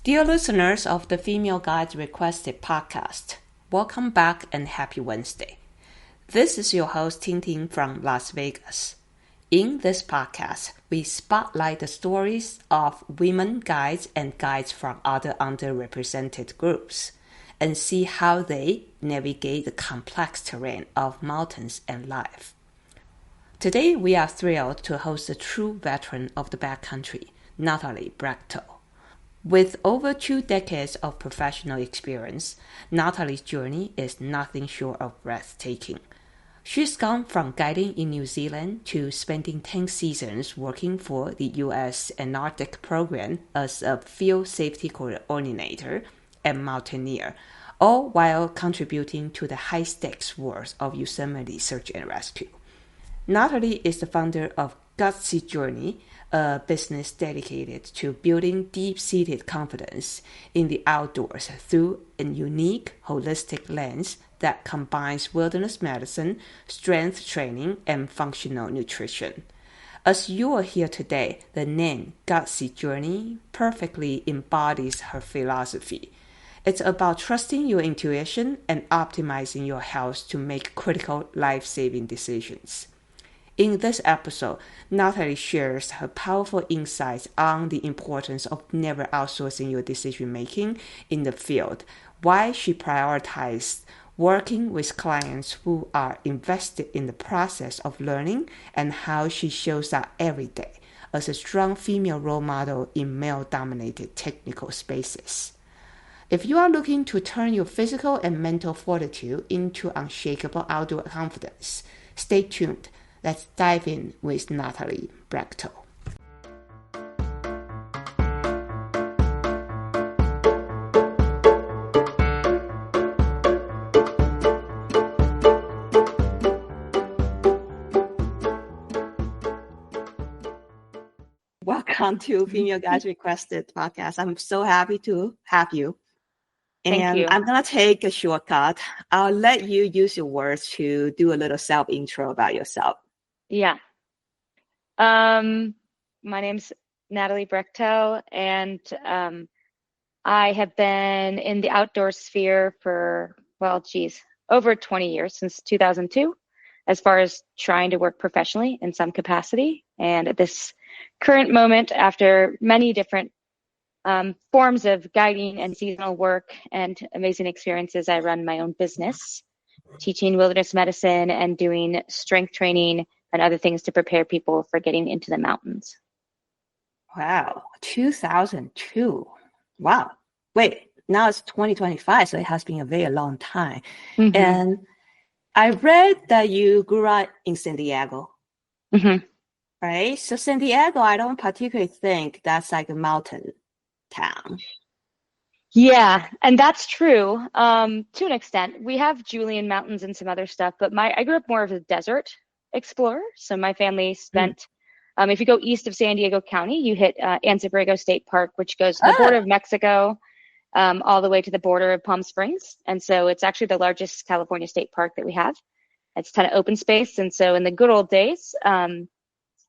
Dear listeners of the Female Guides Requested podcast, welcome back and happy Wednesday. This is your host Ting Ting from Las Vegas. In this podcast, we spotlight the stories of women guides and guides from other underrepresented groups and see how they navigate the complex terrain of mountains and life. Today, we are thrilled to host a true veteran of the backcountry, Natalie Brechtel. With over 2 decades of professional experience, Natalie's journey is nothing short of breathtaking. She's gone from guiding in New Zealand to spending 10 seasons working for the U.S. Antarctic Program as a field safety coordinator and Mountaineer, all while contributing to the high-stakes work of Yosemite Search and Rescue. Natalie is the founder of Gutsy Journey, a business dedicated to building deep-seated confidence in the outdoors through a unique, holistic lens that combines wilderness medicine, strength training, and functional nutrition. As you will hear today, the name Gutsy Journey perfectly embodies her philosophy. It's about trusting your intuition and optimizing your health to make critical life-saving decisions. In this episode, Natalie shares her powerful insights on the importance of never outsourcing your decision-making in the field, why she prioritized working with clients who are invested in the process of learning, and how she shows up every day as a strong female role model in male-dominated technical spaces. If you are looking to turn your physical and mental fortitude into unshakable outdoor confidence, stay tuned. Let's dive in with Natalie Brechtel. Welcome to Female Guides Requested podcast. I'm so happy to have you. Thank you. I'm going to take a shortcut. I'll let you use your words to do a little self-intro about yourself. Yeah. My name's Natalie Brechtel, and I have been in the outdoor sphere for, over 20 years, since 2002, as far as trying to work professionally in some capacity. And at this current moment, after many different forms of guiding and seasonal work and amazing experiences, I run my own business, teaching wilderness medicine and doing strength training and other things to prepare people for getting into the mountains. Wow, 2002. Wow. Wait, now it's 2025, so it has been a very long time. Mm-hmm. And I read that you grew up in San Diego, right? So San Diego, I don't particularly think that's like a mountain town. Yeah, and that's true to an extent. We have Julian Mountains and some other stuff, but I grew up more of a desert explorer. So my family spent, if you go east of San Diego County, you hit Anza State Park, which goes to the border of Mexico, all the way to the border of Palm Springs. And so it's actually the largest California state park that we have. It's a ton of open space. And so in the good old days,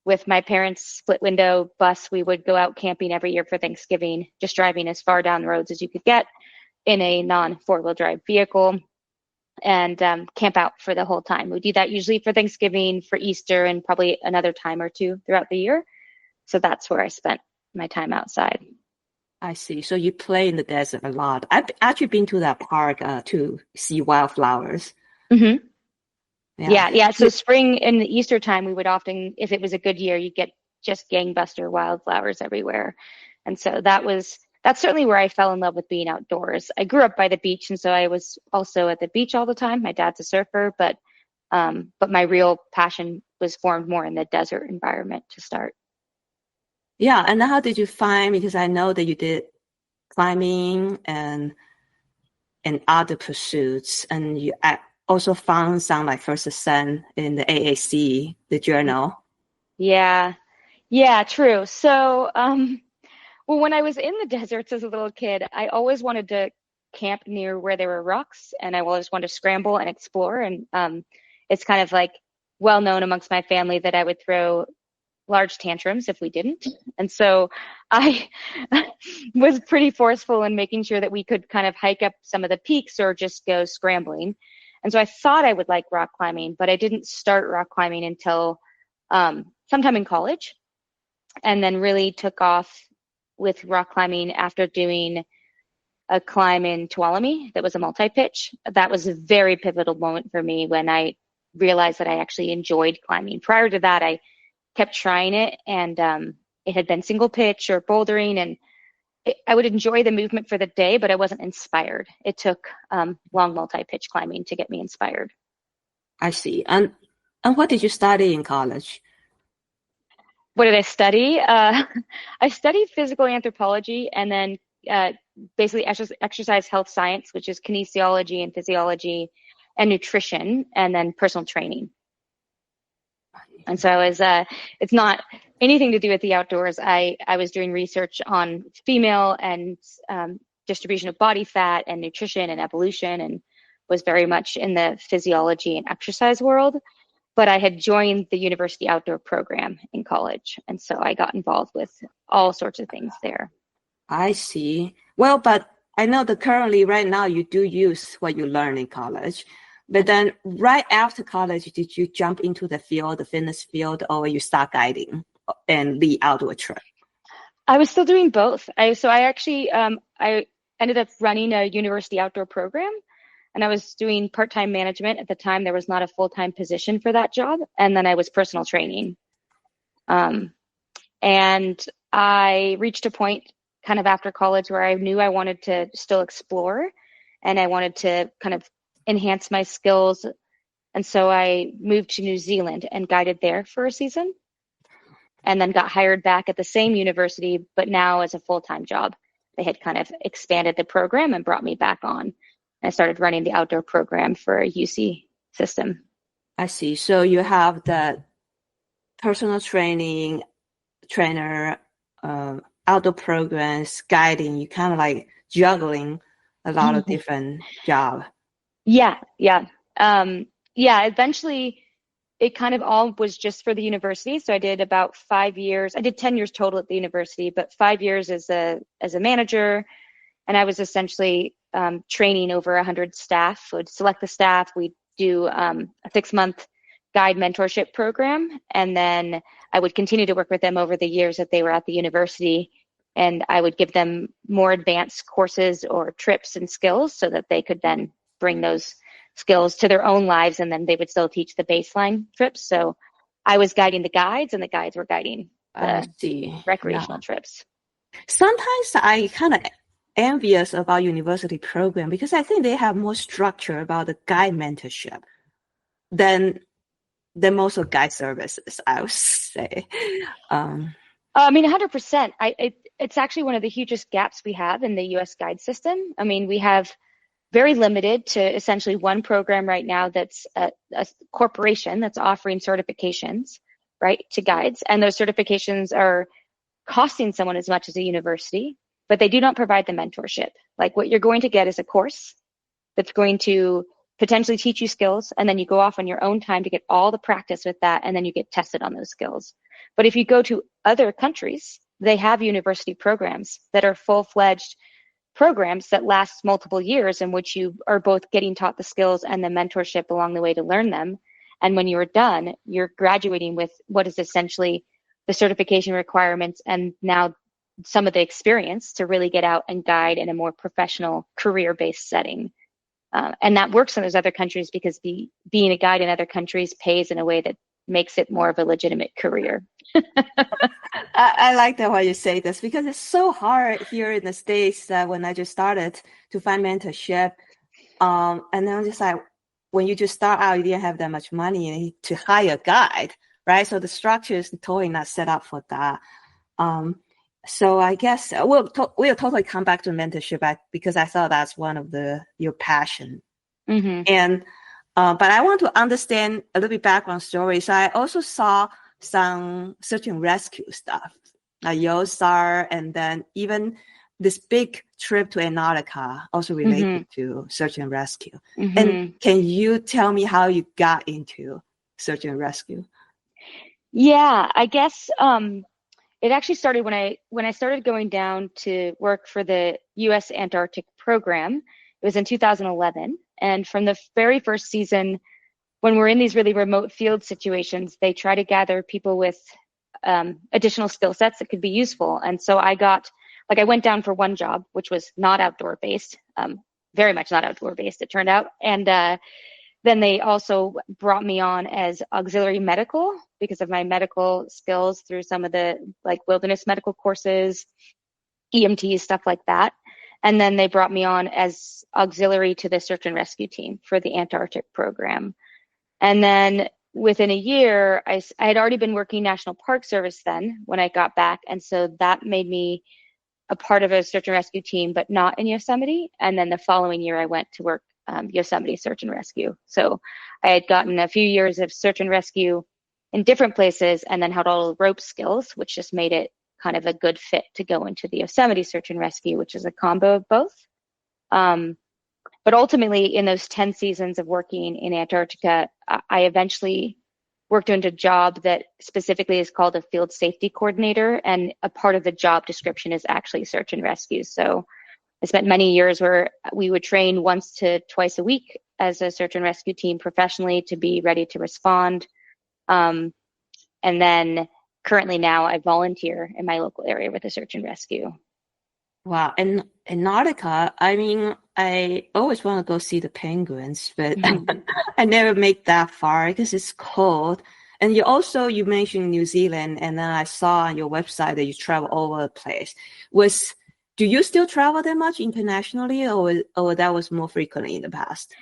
with my parents' split window bus, we would go out camping every year for Thanksgiving, just driving as far down the roads as you could get in a non-4-wheel drive vehicle, and camp out for the whole time. We do that usually for Thanksgiving, for Easter, and probably another time or two throughout the year. So that's where I spent my time outside. I see. So you play in the desert a lot. I've actually been to that park to see wildflowers. Mm-hmm. Yeah. So spring and the Easter time, we would often, if it was a good year, you get just gangbuster wildflowers everywhere. And so that's certainly where I fell in love with being outdoors. I grew up by the beach, and so I was also at the beach all the time. My dad's a surfer, but my real passion was formed more in the desert environment to start. Yeah, and how did you find, because I know that you did climbing and other pursuits, and you also found some like first ascent in the AAC, the journal. Yeah, true. So, well, when I was in the deserts as a little kid, I always wanted to camp near where there were rocks, and I always wanted to scramble and explore. And it's kind of like well known amongst my family that I would throw large tantrums if we didn't. And so I was pretty forceful in making sure that we could kind of hike up some of the peaks or just go scrambling. And so I thought I would like rock climbing, but I didn't start rock climbing until sometime in college, and then really took off with rock climbing after doing a climb in Tuolumne that was a multi-pitch. That was a very pivotal moment for me when I realized that I actually enjoyed climbing. Prior to that, I kept trying it, and it had been single pitch or bouldering, and I would enjoy the movement for the day, but I wasn't inspired. It took long multi-pitch climbing to get me inspired. I see. And what did you study in college? What did I study? I studied physical anthropology, and then basically exercise health science, which is kinesiology and physiology and nutrition, and then personal training. And so it's not anything to do with the outdoors. I was doing research on female and distribution of body fat and nutrition and evolution, and was very much in the physiology and exercise world. But I had joined the university outdoor program in college, and so I got involved with all sorts of things there. I see. Well, but I know that currently right now you do use what you learn in college. But then right after college, did you jump into the field, the fitness field, or you start guiding and lead outdoor trip? I was still doing both. I actually I ended up running a university outdoor program, and I was doing part-time management. At the time, there was not a full-time position for that job. And then I was personal training. And I reached a point kind of after college where I knew I wanted to still explore, and I wanted to kind of enhance my skills. And so I moved to New Zealand and guided there for a season, and then got hired back at the same university, but now as a full-time job. They had kind of expanded the program and brought me back on. I started running the outdoor program for a UC system. I see. So you have the personal training, trainer, outdoor programs, guiding. You kind of like juggling a lot of different jobs. Yeah. Eventually, it kind of all was just for the university. So I did about 5 years. I did 10 years total at the university, but 5 years as a manager. And I was essentially training over 100 staff. Would select the staff. We'd do a 6-month guide mentorship program. And then I would continue to work with them over the years that they were at the university. And I would give them more advanced courses or trips and skills so that they could then bring those skills to their own lives. And then they would still teach the baseline trips. So I was guiding the guides, and the guides were guiding the recreational trips. Sometimes I kind of envious about university program because I think they have more structure about the guide mentorship than most of guide services, I would say. I mean, 100%. It's actually one of the hugest gaps we have in the U.S. guide system. I mean, we have very limited to essentially one program right now that's a corporation that's offering certifications, right, to guides. And those certifications are costing someone as much as a university, but they do not provide the mentorship. Like, what you're going to get is a course that's going to potentially teach you skills, and then you go off on your own time to get all the practice with that, and then you get tested on those skills. But if you go to other countries, they have university programs that are full-fledged programs that last multiple years, in which you are both getting taught the skills and the mentorship along the way to learn them. And when you're done, you're graduating with what is essentially the certification requirements and now some of the experience to really get out and guide in a more professional career-based setting. And that works in those other countries because being a guide in other countries pays in a way that makes it more of a legitimate career. I like that why you say this, because it's so hard here in the States that when I just started to find mentorship, and then I'm just like, when you just start out, you didn't have that much money to hire a guide, right? So the structure is totally not set up for that. So I guess we'll totally come back to mentorship because I thought that's one of your passion. Mm-hmm. And but I want to understand a little bit background story. So I also saw some search and rescue stuff, like YOSAR, and then even this big trip to Antarctica, also related to search and rescue. And can you tell me how you got into search and rescue? Yeah, I guess it actually started when I started going down to work for the US Antarctic Program. It was in 2011, and from the very first season, when we're in these really remote field situations, they try to gather people with additional skill sets that could be useful. And so I went down for one job, which was not outdoor based, very much not outdoor based, it turned out. And then they also brought me on as auxiliary medical because of my medical skills through some of the like wilderness medical courses, EMT, stuff like that. And then they brought me on as auxiliary to the search and rescue team for the Antarctic program. And then within a year, I had already been working National Park Service then when I got back. And so that made me a part of a search and rescue team, but not in Yosemite. And then the following year, I went to work Yosemite Search and Rescue. So I had gotten a few years of search and rescue in different places and then had all the rope skills, which just made it kind of a good fit to go into the Yosemite Search and Rescue, which is a combo of both. But ultimately, in those 10 seasons of working in Antarctica, I eventually worked into a job that specifically is called a field safety coordinator. And a part of the job description is actually search and rescue. So I spent many years where we would train once to twice a week as a search and rescue team professionally to be ready to respond. And then currently now I volunteer in my local area with a search and rescue. Wow. And Antarctica, I mean, I always want to go see the penguins, but I never make that far because it's cold. And you mentioned New Zealand, and then I saw on your website that you travel all over the place. Do you still travel that much internationally, or that was more frequently in the past?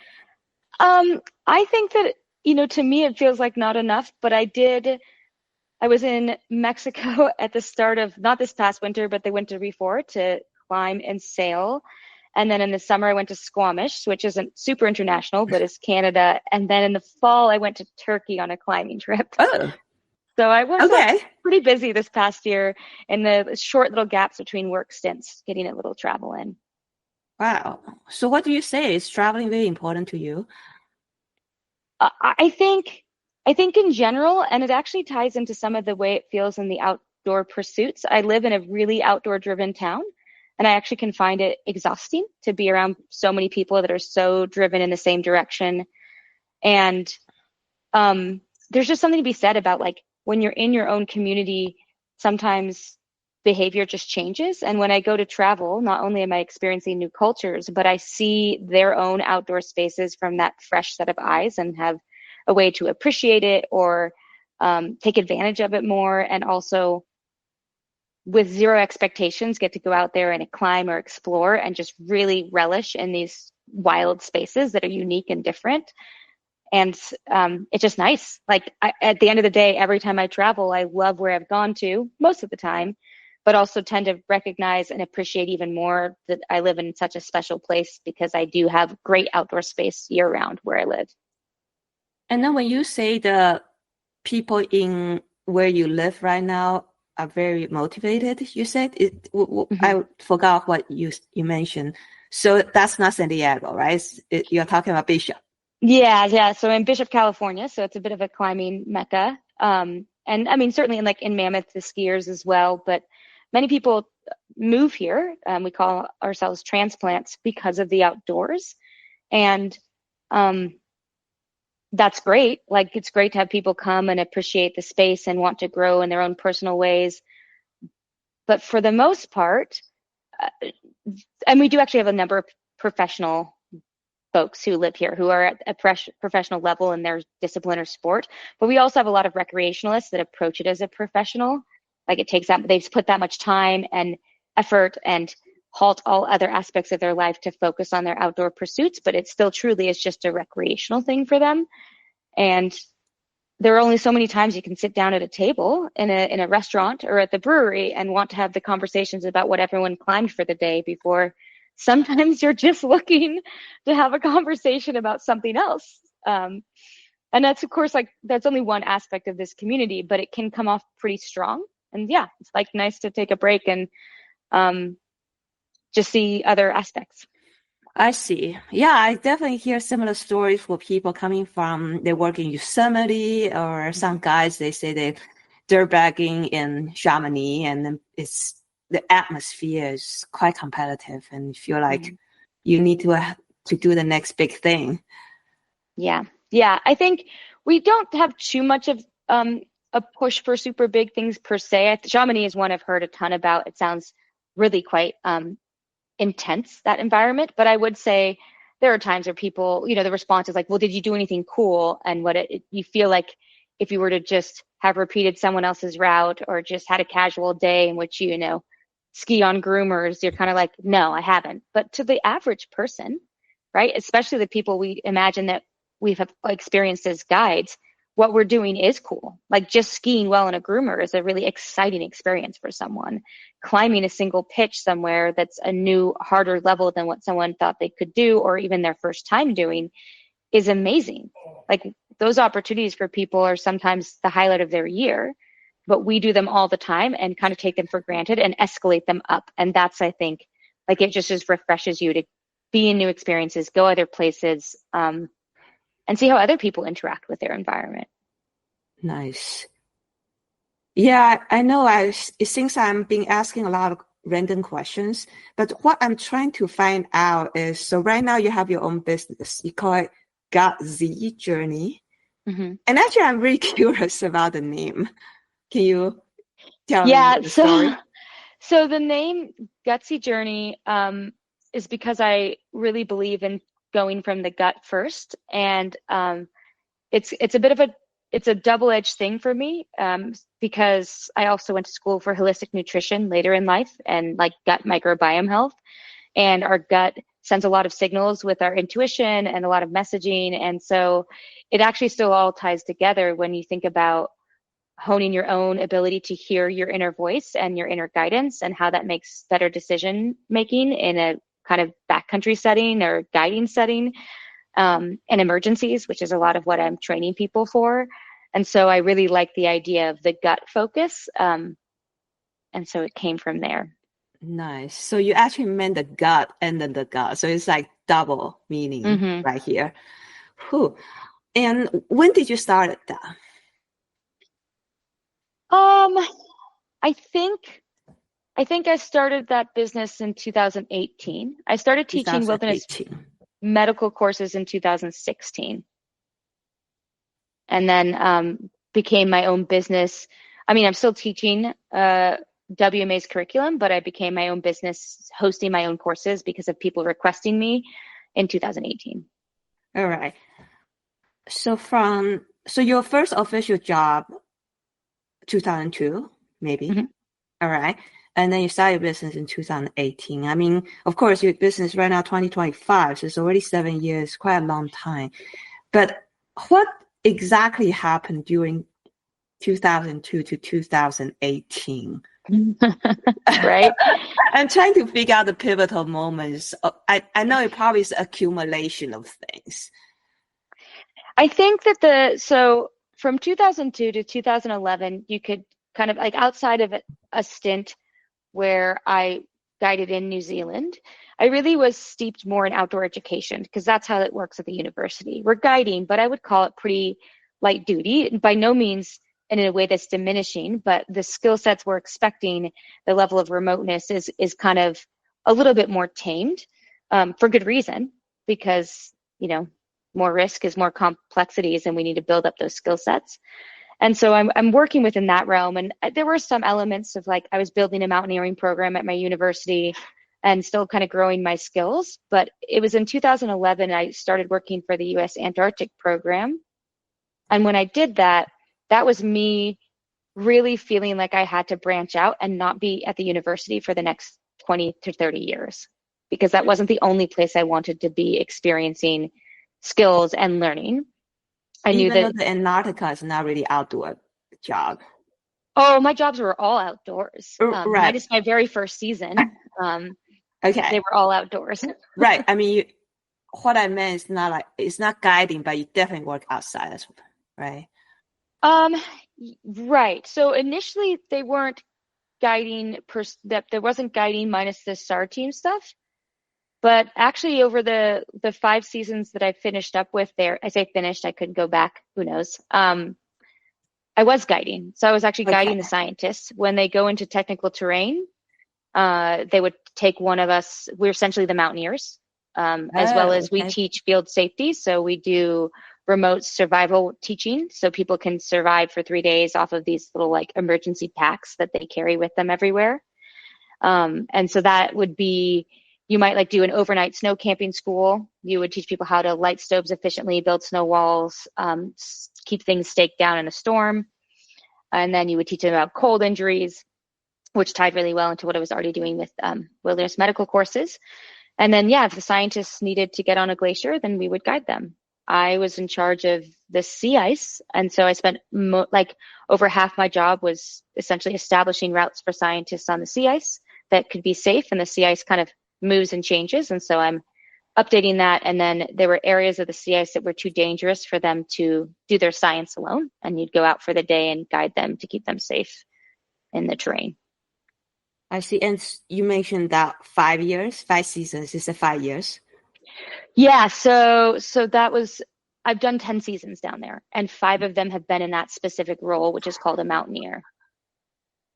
I think that, to me, it feels like not enough, but I was in Mexico at the start of, not this past winter, but the winter before to climb and sail. And then in the summer, I went to Squamish, which isn't super international, but is Canada. And then in the fall, I went to Turkey on a climbing trip. Oh, So I was okay. pretty busy this past year in the short little gaps between work stints, getting a little travel in. Wow. So what do you say? Is traveling very important to you? I think in general, and it actually ties into some of the way it feels in the outdoor pursuits. I live in a really outdoor driven town, and I actually can find it exhausting to be around so many people that are so driven in the same direction. And there's just something to be said about like when you're in your own community, sometimes behavior just changes. And when I go to travel, not only am I experiencing new cultures, but I see their own outdoor spaces from that fresh set of eyes and have a way to appreciate it or take advantage of it more. And also with zero expectations, get to go out there and climb or explore and just really relish in these wild spaces that are unique and different. And it's just nice. Like at the end of the day, every time I travel, I love where I've gone to most of the time, but also tend to recognize and appreciate even more that I live in such a special place because I do have great outdoor space year round where I live. And then when you say the people in where you live right now are very motivated, you said I forgot what you mentioned. So that's not San Diego, right? You're talking about Bishop. Yeah. So in Bishop, California, so it's a bit of a climbing mecca. And I mean, certainly in Mammoth, the skiers as well, but many people move here. We call ourselves transplants because of the outdoors. And that's great. Like it's great to have people come and appreciate the space and want to grow in their own personal ways. But for the most part, and we do actually have a number of professional folks who live here who are at a professional level in their discipline or sport. But we also have a lot of recreationalists that approach it as a professional. Like they've put that much time and effort and halt all other aspects of their life to focus on their outdoor pursuits, but it still truly is just a recreational thing for them. And there are only so many times you can sit down at a table in a restaurant or at the brewery and want to have the conversations about what everyone climbed for the day before. Sometimes you're just looking to have a conversation about something else. And that's, of course, that's only one aspect of this community, but it can come off pretty strong. And yeah, it's like nice to take a break and just see other aspects. I see. Yeah, I definitely hear similar stories for people coming from, they work in Yosemite, or some guys, they say dirtbagging in Chamonix, and then the atmosphere is quite competitive, and you feel like you need to do the next big thing. Yeah. I think we don't have too much of a push for super big things per se. Chamonix is one I've heard a ton about. It sounds really quite intense, that environment. But I would say there are times where people, the response is like, well, did you do anything cool? And you feel like if you were to just have repeated someone else's route or just had a casual day in which you ski on groomers, you're kind of like, no, I haven't. But to the average person, right, especially the people we imagine that we have experienced as guides, what we're doing is cool. Like just skiing well in a groomer is a really exciting experience for someone. Climbing a single pitch somewhere that's a new, harder level than what someone thought they could do, or even their first time doing, is amazing. Like those opportunities for people are sometimes the highlight of their year, but we do them all the time and kind of take them for granted and escalate them up. And that's, I think, like it just refreshes you to be in new experiences, go other places, and see how other people interact with their environment. Nice. Yeah, I know it seems I'm being asking a lot of random questions, but what I'm trying to find out is, so right now you have your own business. You call it Gutsy Journey. Mm-hmm. And actually, I'm really curious about the name. Can you tell me the story? So the name Gutsy Journey is because I really believe in going from the gut first. And it's a double-edged thing for me because I also went to school for holistic nutrition later in life and like gut microbiome health. And our gut sends a lot of signals with our intuition and a lot of messaging. And so it actually still all ties together when you think about honing your own ability to hear your inner voice and your inner guidance and how that makes better decision making in a kind of backcountry setting or guiding setting, and emergencies, which is a lot of what I'm training people for. And so I really like the idea of the gut focus. And so it came from there. Nice. So you actually meant the gut and then the gut. So it's like double meaning right here. Whew. And when did you start that? I think I started that business in 2018. I started teaching wilderness medical courses in 2016. And then became my own business. I mean, I'm still teaching WMA's curriculum, but I became my own business hosting my own courses because of people requesting me in 2018. All right. So your first official job, 2002, maybe. Mm-hmm. All right. And then you started your business in 2018. I mean, of course, your business right now, 2025, so it's already 7 years, quite a long time. But what exactly happened during 2002 to 2018? Right? I'm trying to figure out the pivotal moments. I know it probably is accumulation of things. I think that so from 2002 to 2011, you could kind of like outside of a stint where I guided in New Zealand, I really was steeped more in outdoor education because that's how it works at the university. We're guiding, but I would call it pretty light duty. By no means in a way that's diminishing, but the skill sets we're expecting, the level of remoteness is kind of a little bit more tamed for good reason, because, more risk is more complexities and we need to build up those skill sets. And so I'm working within that realm. And there were some elements of like, I was building a mountaineering program at my university and still kind of growing my skills. But it was in 2011, I started working for the US Antarctic Program. And when I did that, that was me really feeling like I had to branch out and not be at the university for the next 20 to 30 years, because that wasn't the only place I wanted to be experiencing skills and learning. I knew that the Antarctica is not really outdoor job. Oh, my jobs were all outdoors. Right. Minus my very first season. Okay. They were all outdoors. Right. I mean, what I meant is it's not guiding, but you definitely work outside as well, right? Right. So initially they weren't guiding there wasn't guiding minus the SAR team stuff. But actually over the 5 seasons that I finished up with there, I say finished, I couldn't go back, who knows. I was guiding. So I was actually Okay. guiding the scientists. When they go into technical terrain, they would take one of us. We're essentially the mountaineers, as well Oh, as we okay. teach field safety. So we do remote survival teaching, so people can survive for 3 days off of these little like emergency packs that they carry with them everywhere. And so that would be, you might like do an overnight snow camping school. You would teach people how to light stoves efficiently, build snow walls, keep things staked down in a storm. And then you would teach them about cold injuries, which tied really well into what I was already doing with wilderness medical courses. And then, yeah, if the scientists needed to get on a glacier, then we would guide them. I was in charge of the sea ice. And so I spent like over half my job was essentially establishing routes for scientists on the sea ice that could be safe. And the sea ice kind of moves and changes. And so I'm updating that. And then there were areas of the sea ice that were too dangerous for them to do their science alone. And you'd go out for the day and guide them to keep them safe in the terrain. I see. And you mentioned that 5 years, 5 seasons. Is it 5 years? Yeah, so that was, I've done 10 seasons down there, and 5 of them have been in that specific role, which is called a mountaineer.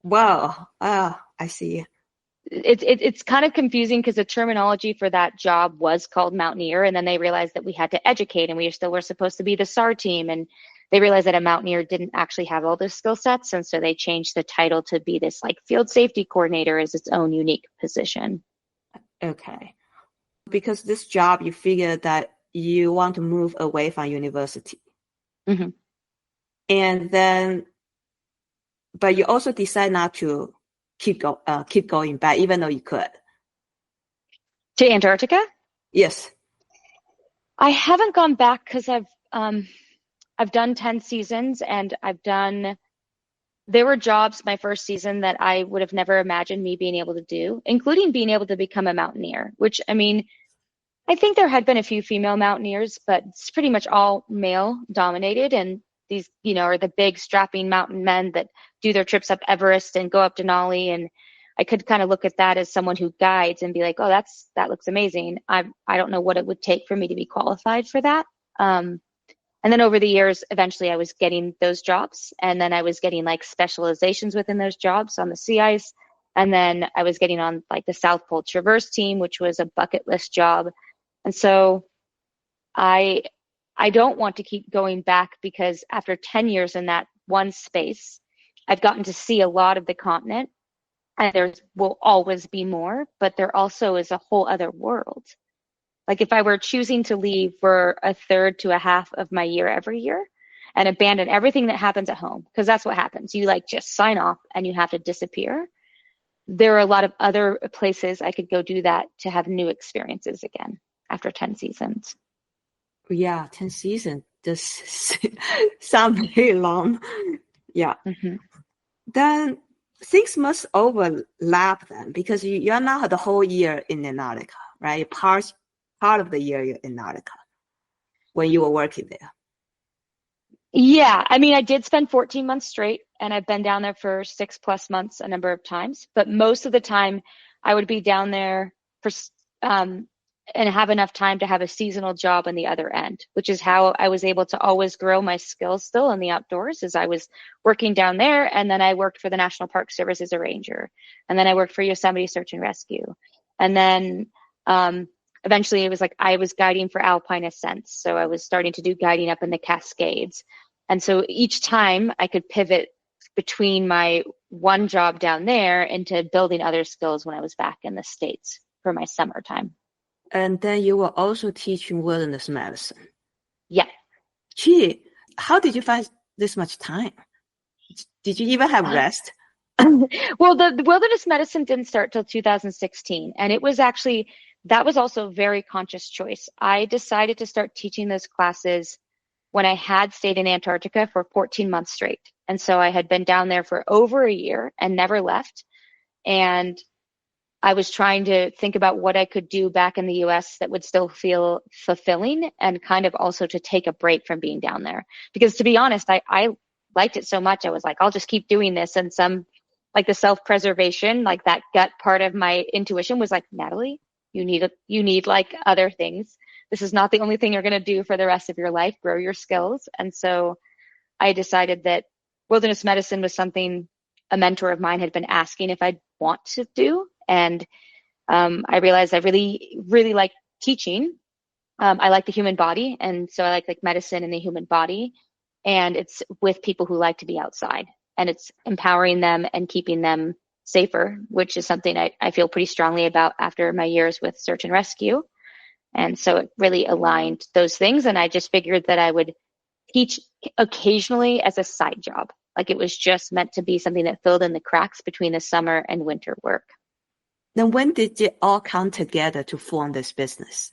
Wow. Ah, I see. It's kind of confusing because the terminology for that job was called mountaineer, and then they realized that we had to educate, and we still were supposed to be the SAR team, and they realized that a mountaineer didn't actually have all those skill sets, and so they changed the title to be this like field safety coordinator as its own unique position. Okay. Because this job, you figure that you want to move away from university. Mm-hmm. And then, but you also decide not to keep going back, even though you could. To Antarctica? Yes. I haven't gone back because I've done 10 seasons, and there were jobs my first season that I would have never imagined me being able to do, including being able to become a mountaineer, which, I mean, I think there had been a few female mountaineers, but it's pretty much all male dominated. And these, are the big strapping mountain men that do their trips up Everest and go up Denali. And I could kind of look at that as someone who guides and be like, oh, that looks amazing. I don't know what it would take for me to be qualified for that. And then over the years, eventually I was getting those jobs, and then I was getting like specializations within those jobs on the sea ice. And then I was getting on like the South Pole Traverse team, which was a bucket list job. And so I don't want to keep going back, because after 10 years in that one space, I've gotten to see a lot of the continent, and there will always be more, but there also is a whole other world. Like if I were choosing to leave for a third to a half of my year every year and abandon everything that happens at home, because that's what happens. You like just sign off and you have to disappear. There are a lot of other places I could go do that to have new experiences again after 10 seasons. Yeah, 10 seasons. This sounds very long. Yeah. Mm-hmm. Then things must overlap then, because you're not the whole year in Antarctica, right? Part of the year you're in Antarctica when you were working there. Yeah, I mean, I did spend 14 months straight, and I've been down there for 6+ months a number of times. But most of the time, I would be down there for and have enough time to have a seasonal job on the other end, which is how I was able to always grow my skills still in the outdoors. As I was working down there, and then I worked for the National Park Service as a ranger, and then I worked for Yosemite Search and Rescue, and then eventually it was like I was guiding for alpine ascents, so I was starting to do guiding up in the Cascades. And so each time I could pivot between my one job down there into building other skills when I was back in the States for my summertime. And then you were also teaching wilderness medicine. Yeah. Gee, how did you find this much time? Did you even have rest? Well, the wilderness medicine didn't start till 2016. And it was actually, that was also a very conscious choice. I decided to start teaching those classes when I had stayed in Antarctica for 14 months straight. And so I had been down there for over a year and never left. And I was trying to think about what I could do back in the US that would still feel fulfilling, and kind of also to take a break from being down there. Because to be honest, I liked it so much. I was like, I'll just keep doing this. And some, like the self-preservation, like that gut part of my intuition was like, Natalie, you need like other things. This is not the only thing you're going to do for the rest of your life. Grow your skills. And so I decided that wilderness medicine was something a mentor of mine had been asking if I'd want to do. And I realized I really, really like teaching. I like the human body. And so I like medicine and the human body. And it's with people who like to be outside, and it's empowering them and keeping them safer, which is something I feel pretty strongly about after my years with search and rescue. And so it really aligned those things. And I just figured that I would teach occasionally as a side job. Like it was just meant to be something that filled in the cracks between the summer and winter work. Then when did it all come together to form this business?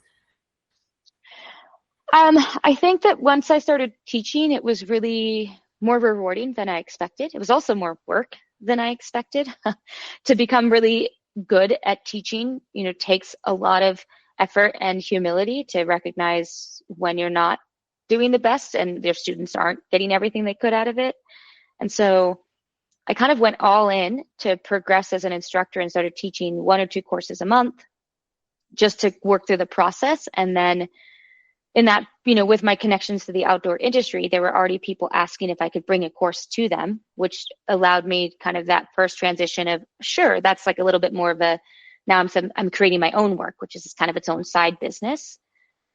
I think that once I started teaching, it was really more rewarding than I expected. It was also more work than I expected. To become really good at teaching, takes a lot of effort and humility to recognize when you're not doing the best and your students aren't getting everything they could out of it. And so I kind of went all in to progress as an instructor and started teaching 1 or 2 courses a month just to work through the process. And then in that, with my connections to the outdoor industry, there were already people asking if I could bring a course to them, which allowed me kind of that first transition of, sure, that's like a little bit more of now I'm creating my own work, which is kind of its own side business.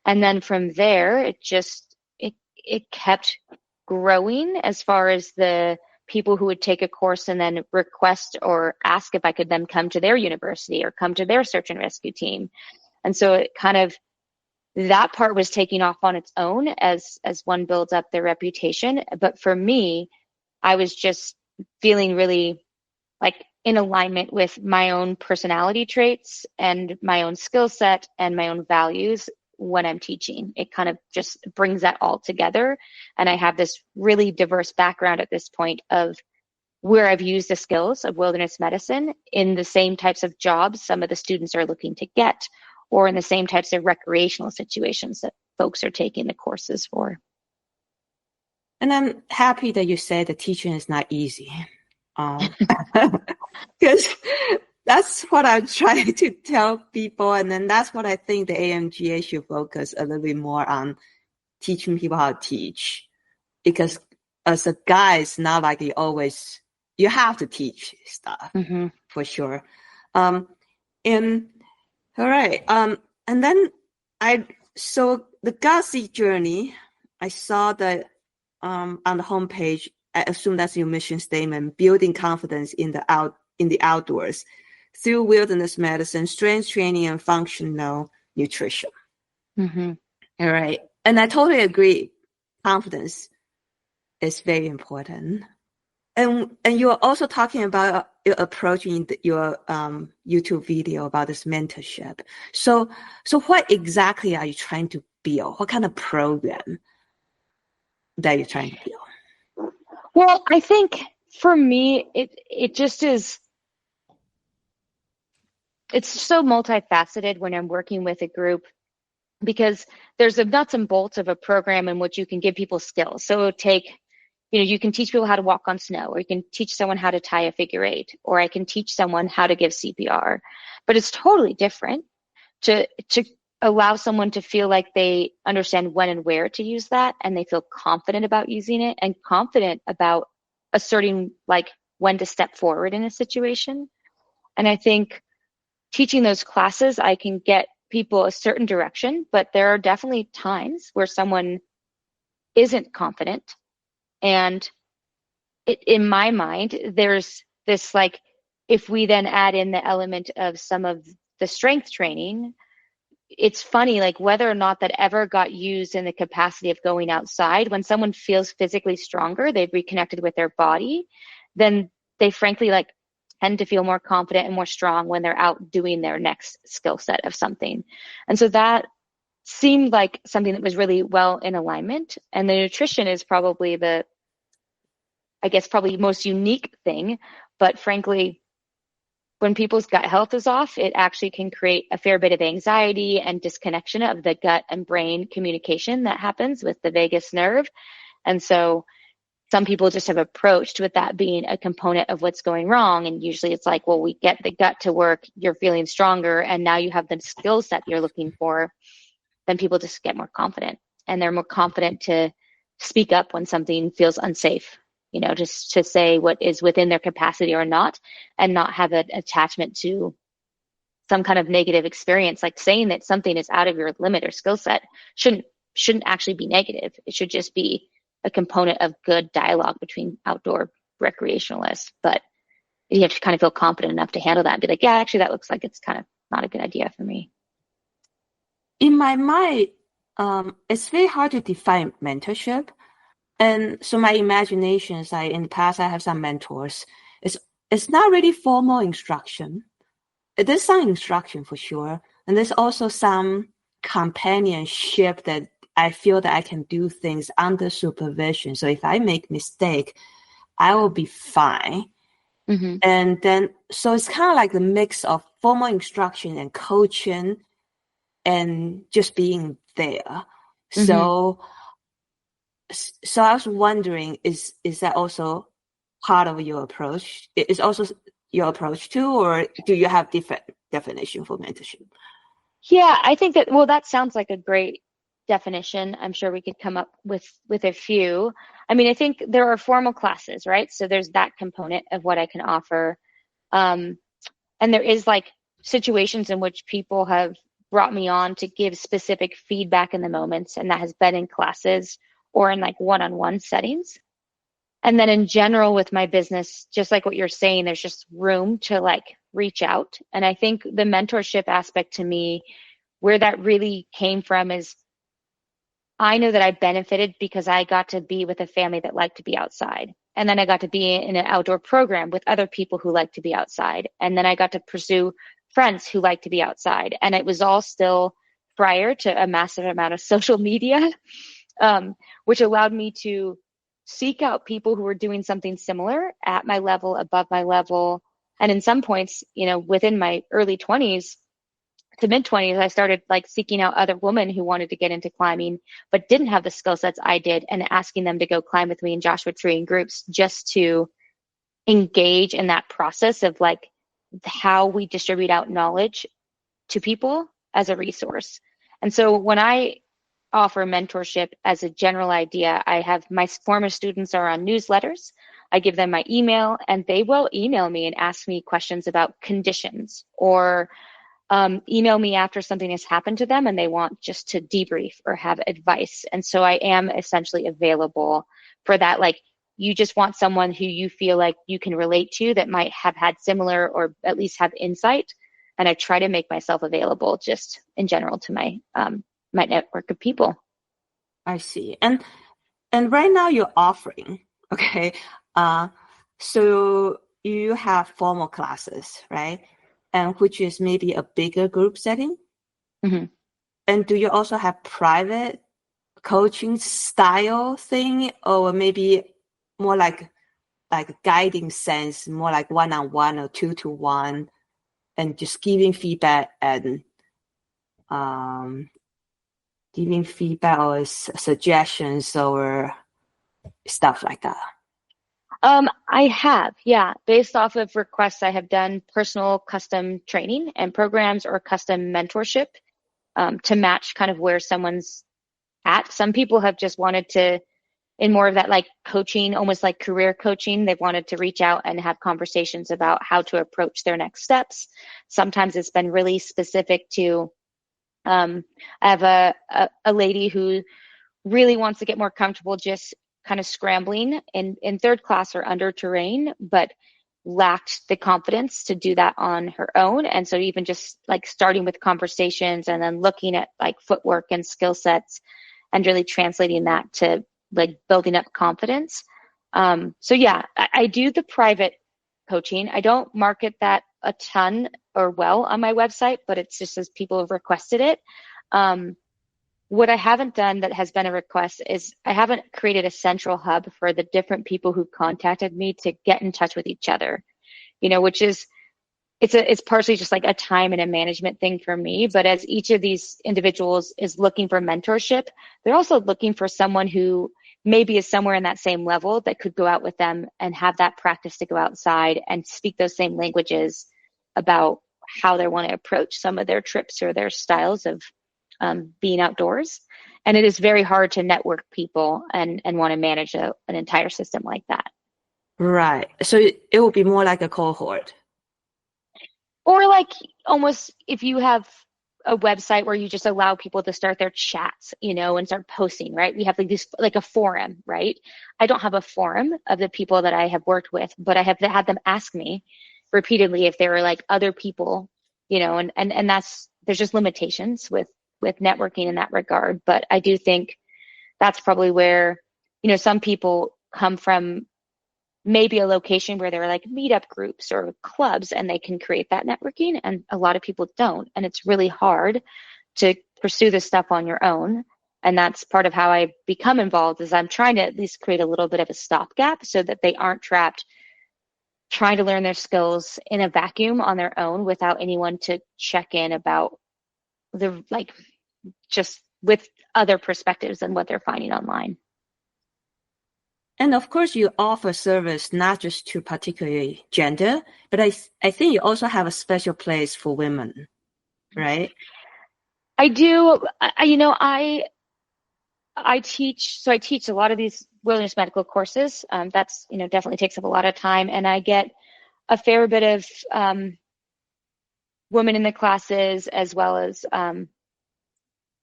And then from there, it kept growing as far as the people who would take a course and then request or ask if I could then come to their university or come to their search and rescue team. And so it kind of, that part was taking off on its own as one builds up their reputation. But for me, I was just feeling really like in alignment with my own personality traits and my own skill set and my own values when I'm teaching. It kind of just brings that all together. And I have this really diverse background at this point of where I've used the skills of wilderness medicine in the same types of jobs some of the students are looking to get, or in the same types of recreational situations that folks are taking the courses for. And I'm happy that you said that teaching is not easy. Because that's what I'm trying to tell people. And then that's what I think the AMGA should focus a little bit more on, teaching people how to teach. Because as a guy, it's not like you have to teach stuff, for sure. And all right. And then so the Gussie journey, I saw that on the homepage. I assume that's your mission statement: building confidence in the outdoors through wilderness medicine, strength training, and functional nutrition. Mm-hmm. All right. And I totally agree. Confidence is very important. And you're also talking about your approach in your YouTube video about this mentorship. So what exactly are you trying to build? What kind of program that you're trying to build? Well, I think for me, it just is, it's so multifaceted when I'm working with a group, because there's the nuts and bolts of a program in which you can give people skills. So you can teach people how to walk on snow, or you can teach someone how to tie a figure 8, or I can teach someone how to give CPR. But it's totally different to allow someone to feel like they understand when and where to use that, and they feel confident about using it and confident about asserting like when to step forward in a situation. And I think teaching those classes, I can get people a certain direction, but there are definitely times where someone isn't confident. And in my mind, there's this like, if we then add in the element of some of the strength training, it's funny, like whether or not that ever got used in the capacity of going outside, when someone feels physically stronger, they've reconnected with their body, then they frankly like tend to feel more confident and more strong when they're out doing their next skill set of something. And so that seemed like something that was really well in alignment. And the nutrition is probably probably most unique thing, but frankly, when people's gut health is off, it actually can create a fair bit of anxiety and disconnection of the gut and brain communication that happens with the vagus nerve. And so some people just have approached with that being a component of what's going wrong. And usually it's like, well, we get the gut to work, you're feeling stronger, and now you have the skill set you're looking for. Then people just get more confident, and they're more confident to speak up when something feels unsafe. just to say what is within their capacity or not, and not have an attachment to some kind of negative experience. Like saying that something is out of your limit or skill set shouldn't actually be negative. It should just be a component of good dialogue between outdoor recreationalists. But you have to kind of feel confident enough to handle that and be like, yeah, actually, that looks like it's kind of not a good idea for me. In my mind, it's very hard to define mentorship. And so my imagination is like in the past, I have some mentors. It's not really formal instruction. There's some instruction for sure. And there's also some companionship that I feel that I can do things under supervision. So if I make mistake, I will be fine. Mm-hmm. And then, so it's kind of like the mix of formal instruction and coaching and just being there. Mm-hmm. So I was wondering, is that also part of your approach? Is also your approach too, or do you have different definition for mentorship? Yeah, I think that sounds like a great definition. I'm sure we could come up with a few. I mean, I think there are formal classes, right? So there's that component of what I can offer. And there is like situations in which people have brought me on to give specific feedback in the moments, and that has been in classes or in like one-on-one settings. And then in general with my business, just like what you're saying, there's just room to like reach out. And I think the mentorship aspect to me, where that really came from is I know that I benefited because I got to be with a family that liked to be outside. And then I got to be in an outdoor program with other people who like to be outside. And then I got to pursue friends who like to be outside. And it was all still prior to a massive amount of social media, which allowed me to seek out people who were doing something similar at my level, above my level. And in some points, within my early 20s to mid 20s, I started like seeking out other women who wanted to get into climbing, but didn't have the skill sets I did, and asking them to go climb with me in Joshua Tree in groups, just to engage in that process of like how we distribute out knowledge to people as a resource. And so when I offer mentorship as a general idea, I have my former students are on newsletters. I give them my email, and they will email me and ask me questions about conditions, or email me after something has happened to them and they want just to debrief or have advice. And so I am essentially available for that. Like, you just want someone who you feel like you can relate to, that might have had similar or at least have insight. And I try to make myself available just in general to my my network of people. I see. And right now you're offering, okay. So you have formal classes, right? And which is maybe a bigger group setting. Mm-hmm. And do you also have private coaching style thing, or maybe more like guiding sense, more like one-on-one or two-to-one, and just giving feedback and or suggestions or stuff like that? I have, yeah. Based off of requests, I have done personal custom training and programs or custom mentorship to match kind of where someone's at. Some people have just wanted to, in more of that like coaching, almost like career coaching, they've wanted to reach out and have conversations about how to approach their next steps. Sometimes it's been really specific to, I have a lady who really wants to get more comfortable just kind of scrambling in third class or under terrain, but lacked the confidence to do that on her own. And so even just like starting with conversations and then looking at like footwork and skill sets and really translating that to like building up confidence. So yeah, I do the private coaching. I don't market that a ton or well on my website, but it's just as people have requested it. What I haven't done that has been a request is I haven't created a central hub for the different people who contacted me to get in touch with each other, which is, it's partially just like a time and a management thing for me. But as each of these individuals is looking for mentorship, they're also looking for someone who maybe is somewhere in that same level that could go out with them and have that practice to go outside and speak those same languages about how they want to approach some of their trips or their styles of being outdoors. And it is very hard to network people and want to manage an entire system like that. Right. So it will be more like a cohort. Or like almost if you have a website where you just allow people to start their chats, and start posting, right? We have like this, like a forum, right? I don't have a forum of the people that I have worked with, but I have had them ask me repeatedly if there were like other people, and there's just limitations with networking in that regard. But I do think that's probably where, some people come from maybe a location where there are like meetup groups or clubs and they can create that networking, and a lot of people don't, and it's really hard to pursue this stuff on your own. And that's part of how I become involved, is I'm trying to at least create a little bit of a stopgap so that they aren't trapped trying to learn their skills in a vacuum on their own without anyone to check in about the, like, just with other perspectives than what they're finding online. And of course, you offer service not just to particularly gender, but I think you also have a special place for women, right? I do. I teach, so I teach a lot of these wilderness medical courses. That's, definitely takes up a lot of time, and I get a fair bit of women in the classes, as well as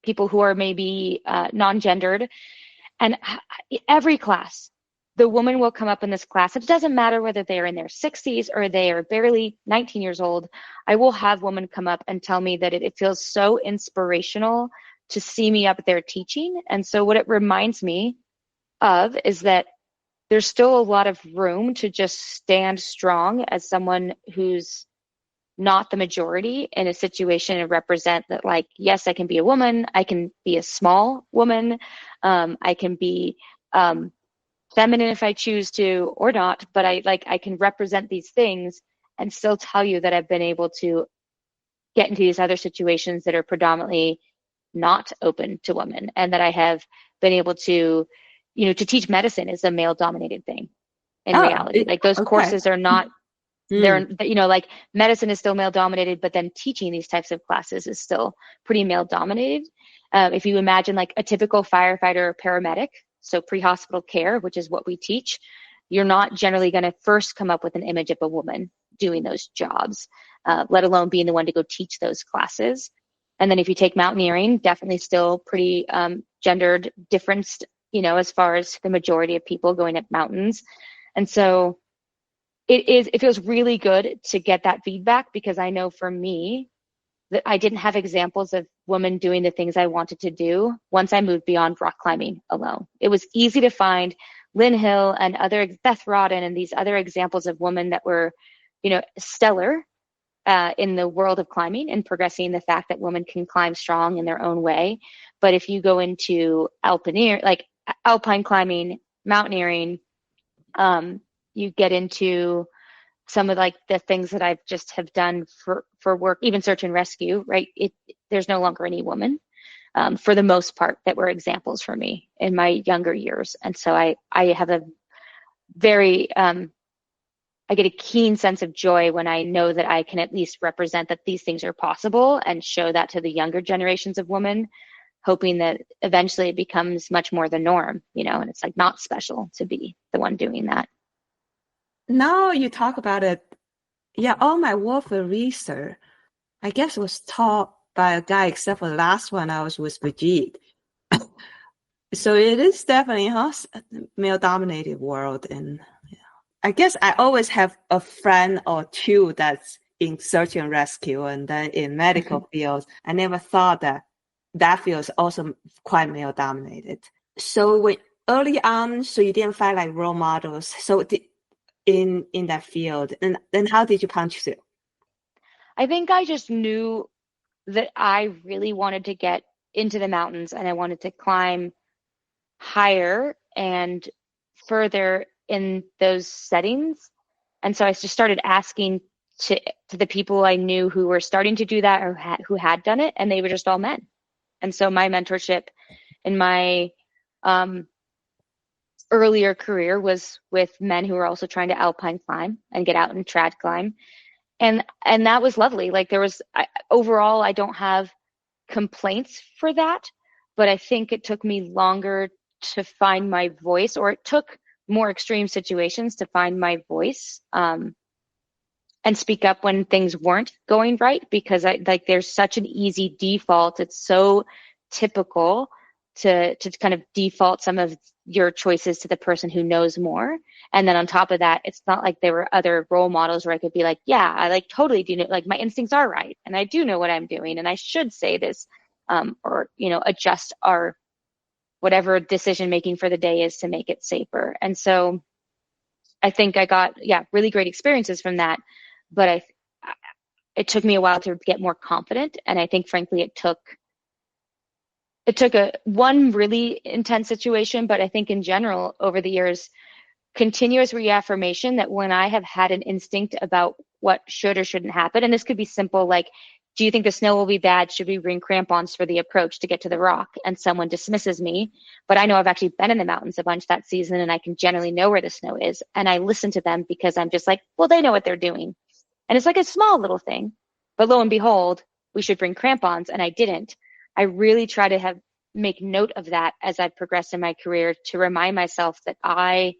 people who are maybe non-gendered. And every class, the woman will come up in this class. It doesn't matter whether they are in their 60s or they are barely 19 years old. I will have women come up and tell me that it feels so inspirational to see me up there teaching. And so what it reminds me of is that there's still a lot of room to just stand strong as someone who's not the majority in a situation, and represent that, like, yes, I can be a woman, I can be a small woman, I can be feminine if I choose to or not, but I can represent these things and still tell you that I've been able to get into these other situations that are predominantly not open to women, and that I have been able to, to teach medicine is a male dominated thing in reality. Like, those Okay. courses are not, they're, like, medicine is still male dominated, but then teaching these types of classes is still pretty male dominated. If you imagine like a typical firefighter or paramedic, so pre-hospital care, which is what we teach, you're not generally going to first come up with an image of a woman doing those jobs, let alone being the one to go teach those classes. And then if you take mountaineering, definitely still pretty gendered difference, as far as the majority of people going up mountains. And so it feels really good to get that feedback, because I know for me that I didn't have examples of women doing the things I wanted to do once I moved beyond rock climbing alone. It was easy to find Lynn Hill and other Beth Rodden and these other examples of women that were, stellar in the world of climbing and progressing the fact that women can climb strong in their own way. But if you go into alpine climbing, mountaineering, you get into some of like the things that I've just have done for work, even search and rescue, right? There's no longer any woman, for the most part, that were examples for me in my younger years. And so I have a very, I get a keen sense of joy when I know that I can at least represent that these things are possible and show that to the younger generations of women, hoping that eventually it becomes much more the norm, and it's like not special to be the one doing that. Now you talk about it. Yeah, all my work for research, I guess, was taught by a guy, except for the last one I was with Brigitte. So it is definitely a male-dominated world. And I guess I always have a friend or two that's in search and rescue, and then in medical fields. I never thought that field is also quite male-dominated. So early on, so you didn't find like role models. So in that field, and then how did you punch through? I think I just knew that I really wanted to get into the mountains, and I wanted to climb higher and further in those settings. And so I just started asking to the people I knew who were starting to do that, or who had done it, and they were just all men. And so my mentorship in my earlier career was with men who were also trying to alpine climb and get out and trad climb. And that was lovely. Like, overall, I don't have complaints for that, but I think it took me longer to find my voice, or it took more extreme situations to find my voice, and speak up when things weren't going right, because there's such an easy default. It's so typical to kind of default some of your choices to the person who knows more. And then on top of that, it's not like there were other role models where I could be like, yeah, I like totally do know, like my instincts are right, and I do know what I'm doing, and I should say this, or, adjust our whatever decision making for the day is to make it safer. And so I think I got, really great experiences from that. But it took me a while to get more confident. And I think, frankly, it took one really intense situation, but I think in general, over the years, continuous reaffirmation that when I have had an instinct about what should or shouldn't happen, and this could be simple, like, do you think the snow will be bad? Should we bring crampons for the approach to get to the rock? And someone dismisses me, but I know I've actually been in the mountains a bunch that season, and I can generally know where the snow is. And I listen to them because I'm just like, well, they know what they're doing. And it's like a small little thing, but lo and behold, we should bring crampons, and I didn't. I really try to make note of that as I've progressed in my career, to remind myself that I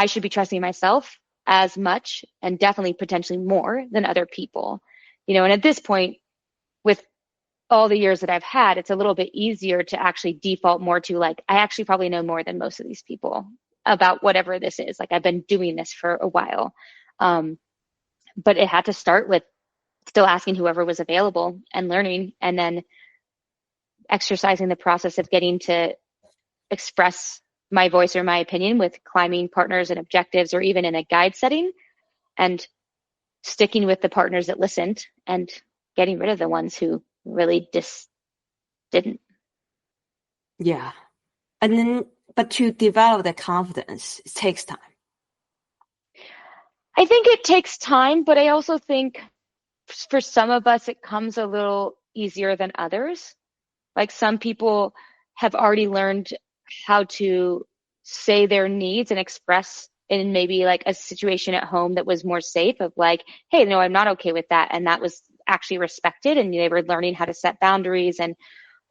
should be trusting myself as much, and definitely potentially more, than other people. And at this point, with all the years that I've had, it's a little bit easier to actually default more to, like, I actually probably know more than most of these people about whatever this is. Like, I've been doing this for a while. But it had to start with still asking whoever was available and learning, and then exercising the process of getting to express my voice or my opinion with climbing partners and objectives, or even in a guide setting, and sticking with the partners that listened and getting rid of the ones who really just didn't. Yeah. And then, but to develop the confidence, it takes time. I think it takes time, but I also think for some of us, it comes a little easier than others. Like, some people have already learned how to say their needs and express in maybe like a situation at home that was more safe, of like, hey, no, I'm not okay with that. And that was actually respected. And they were learning how to set boundaries and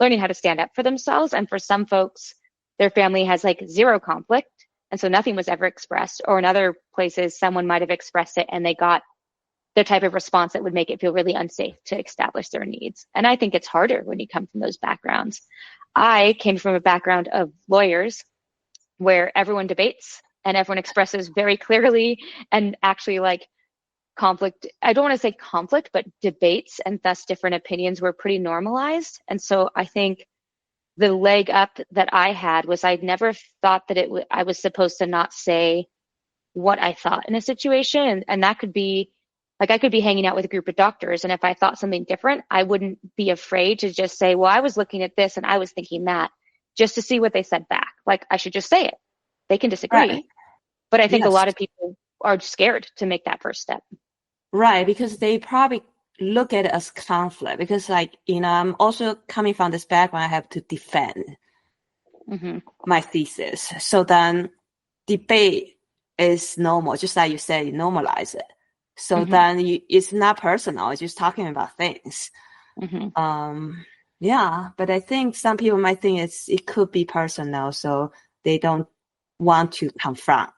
learning how to stand up for themselves. And for some folks, their family has like zero conflict, and so nothing was ever expressed. Or in other places, someone might have expressed it and they got the type of response that would make it feel really unsafe to establish their needs. And I think it's harder when you come from those backgrounds. I came from a background of lawyers where everyone debates and everyone expresses very clearly, and actually, like, conflict, I don't want to say conflict, but debates and thus different opinions were pretty normalized. And so I think the leg up that I had was, I'd never thought that I was supposed to not say what I thought in a situation. And that could be, like, I could be hanging out with a group of doctors, and if I thought something different, I wouldn't be afraid to just say, well, I was looking at this and I was thinking that, just to see what they said back. Like, I should just say it. They can disagree. Right. But I think Yes. a lot of people are scared to make that first step. Right, because they probably look at it as conflict, because, like, I'm also coming from this background, I have to defend my thesis. So then debate is normal, just like you said, you normalize it. So then it's not personal, it's just talking about things. Yeah, but I think some people might think it could be personal, so they don't want to confront.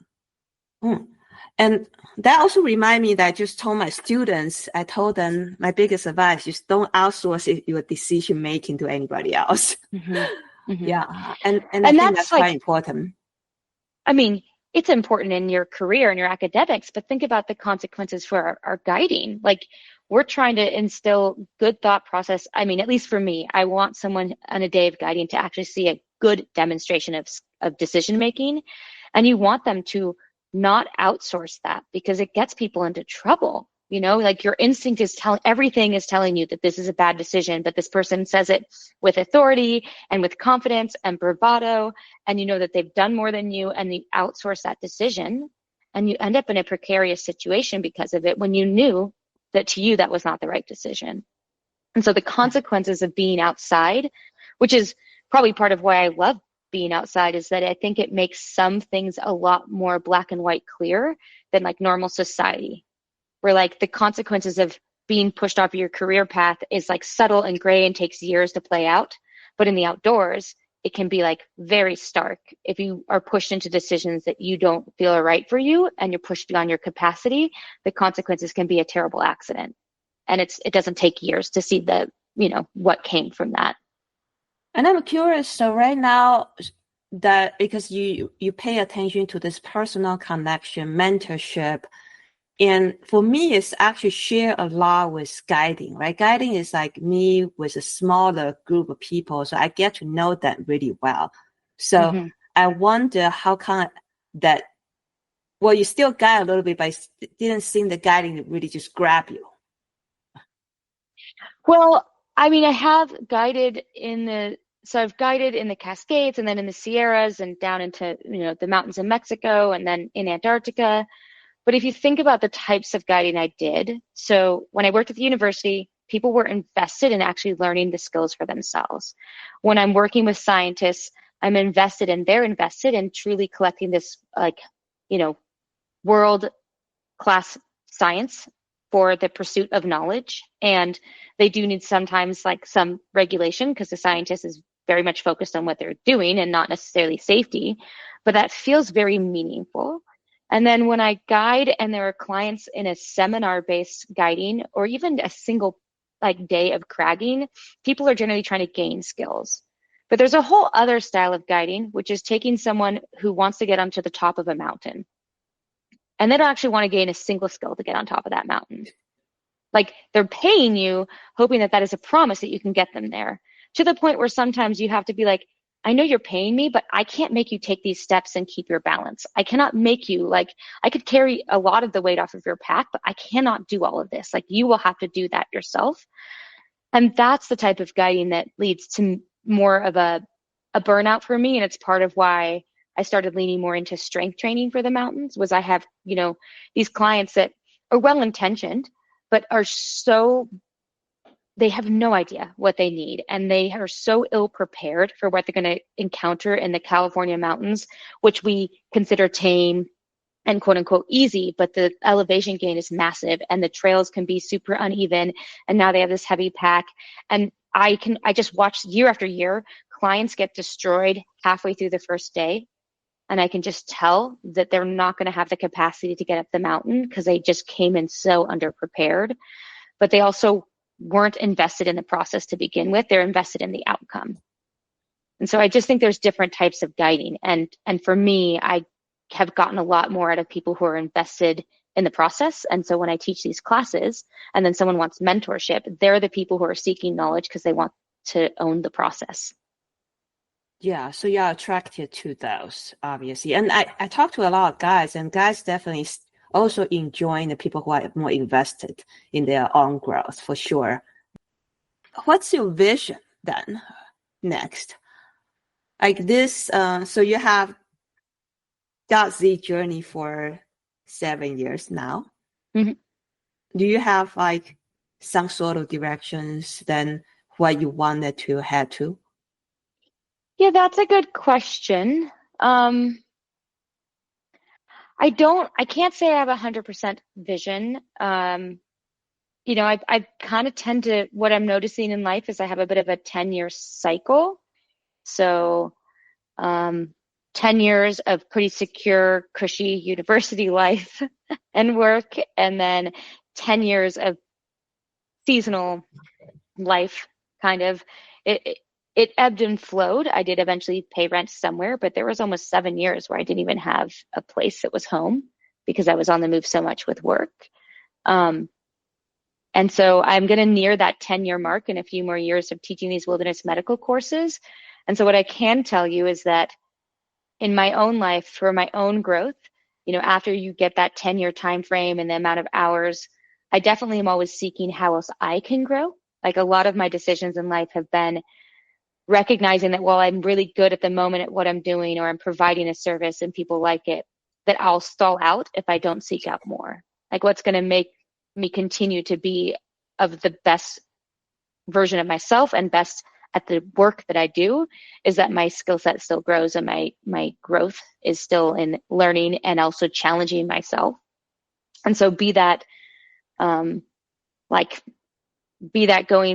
And that also reminds me that I just told my students, I told them my biggest advice is don't outsource your decision making to anybody else. Yeah. And I think that's quite important. I mean, it's important in your career and your academics, but think about the consequences for our guiding. Like, we're trying to instill good thought process. I mean, at least for me, I want someone on a day of guiding to actually see a good demonstration of decision making. And you want them to not outsource that, because it gets people into trouble. Like, your instinct is everything is telling you that this is a bad decision, but this person says it with authority and with confidence and bravado, and you know that they've done more than you, and you outsource that decision, and you end up in a precarious situation because of it, when you knew that to you that was not the right decision. And so the consequences of being outside, which is probably part of why I love being outside, is that I think it makes some things a lot more black and white clear than like normal society, where like the consequences of being pushed off your career path is like subtle and gray and takes years to play out. But in the outdoors, it can be like very stark. If you are pushed into decisions that you don't feel are right for you and you're pushed beyond your capacity, the consequences can be a terrible accident. And it doesn't take years to see what came from that. And I'm curious, so right now, that because you pay attention to this personal connection, mentorship, and for me, it's actually share a lot with guiding, right? Guiding is like me with a smaller group of people, so I get to know them really well. So I wonder how come that, well, you still guide a little bit, but it didn't seem the guiding really just grab you. Well, I mean, I've guided in the Cascades and then in the Sierras and down into, the mountains in Mexico and then in Antarctica. But if you think about the types of guiding I did, so when I worked at the university, people were invested in actually learning the skills for themselves. When I'm working with scientists, they're invested in truly collecting this, world class science for the pursuit of knowledge. And they do need sometimes like some regulation because the scientist is very much focused on what they're doing and not necessarily safety, but that feels very meaningful. And then when I guide and there are clients in a seminar-based guiding or even a single day of cragging, people are generally trying to gain skills. But there's a whole other style of guiding, which is taking someone who wants to get onto the top of a mountain. And they don't actually want to gain a single skill to get on top of that mountain. Like they're paying you, hoping that is a promise that you can get them there, to the point where sometimes you have to be like, I know you're paying me, but I can't make you take these steps and keep your balance. I cannot make you, I could carry a lot of the weight off of your pack, but I cannot do all of this. Like you will have to do that yourself. And that's the type of guiding that leads to more of a burnout for me. And it's part of why I started leaning more into strength training for the mountains. Was I have, these clients that are well-intentioned, but they have no idea what they need. And they are so ill prepared for what they're going to encounter in the California mountains, which we consider tame and quote unquote easy, but the elevation gain is massive and the trails can be super uneven. And now they have this heavy pack. And I just watch year after year, clients get destroyed halfway through the first day. And I can just tell that they're not going to have the capacity to get up the mountain because they just came in so underprepared. But they also weren't invested in the process to begin with. They're invested in the outcome. And so I just think there's different types of guiding. And for me, I have gotten a lot more out of people who are invested in the process. And so when I teach these classes and then someone wants mentorship, they're the people who are seeking knowledge because they want to own the process. Yeah, so you're attracted to those, obviously. And I talk to a lot of guys, and guys definitely also enjoying the people who are more invested in their own growth, for sure. What's your vision then next? Like this, so you have got the journey for 7 years now. Mm-hmm. Do you have like some sort of directions then what you wanted to head to? Yeah, that's a good question. I can't say I have 100% vision. I kind of tend to, what I'm noticing in life is I have a bit of a 10-year cycle. So 10 years of pretty secure, cushy university life and work, and then 10 years of seasonal life, kind of. It ebbed and flowed. I did eventually pay rent somewhere, but there was almost 7 years where I didn't even have a place that was home because I was on the move so much with work. And so I'm going to near that 10-year mark in a few more years of teaching these wilderness medical courses. And so what I can tell you is that in my own life, for my own growth, after you get that 10-year time frame and the amount of hours, I definitely am always seeking how else I can grow. Like a lot of my decisions in life have been recognizing that while I'm really good at the moment at what I'm doing, or I'm providing a service and people like it, that I'll stall out if I don't seek out more. Like what's going to make me continue to be of the best version of myself and best at the work that I do is that my skill set still grows and my growth is still in learning and also challenging myself. And so be that going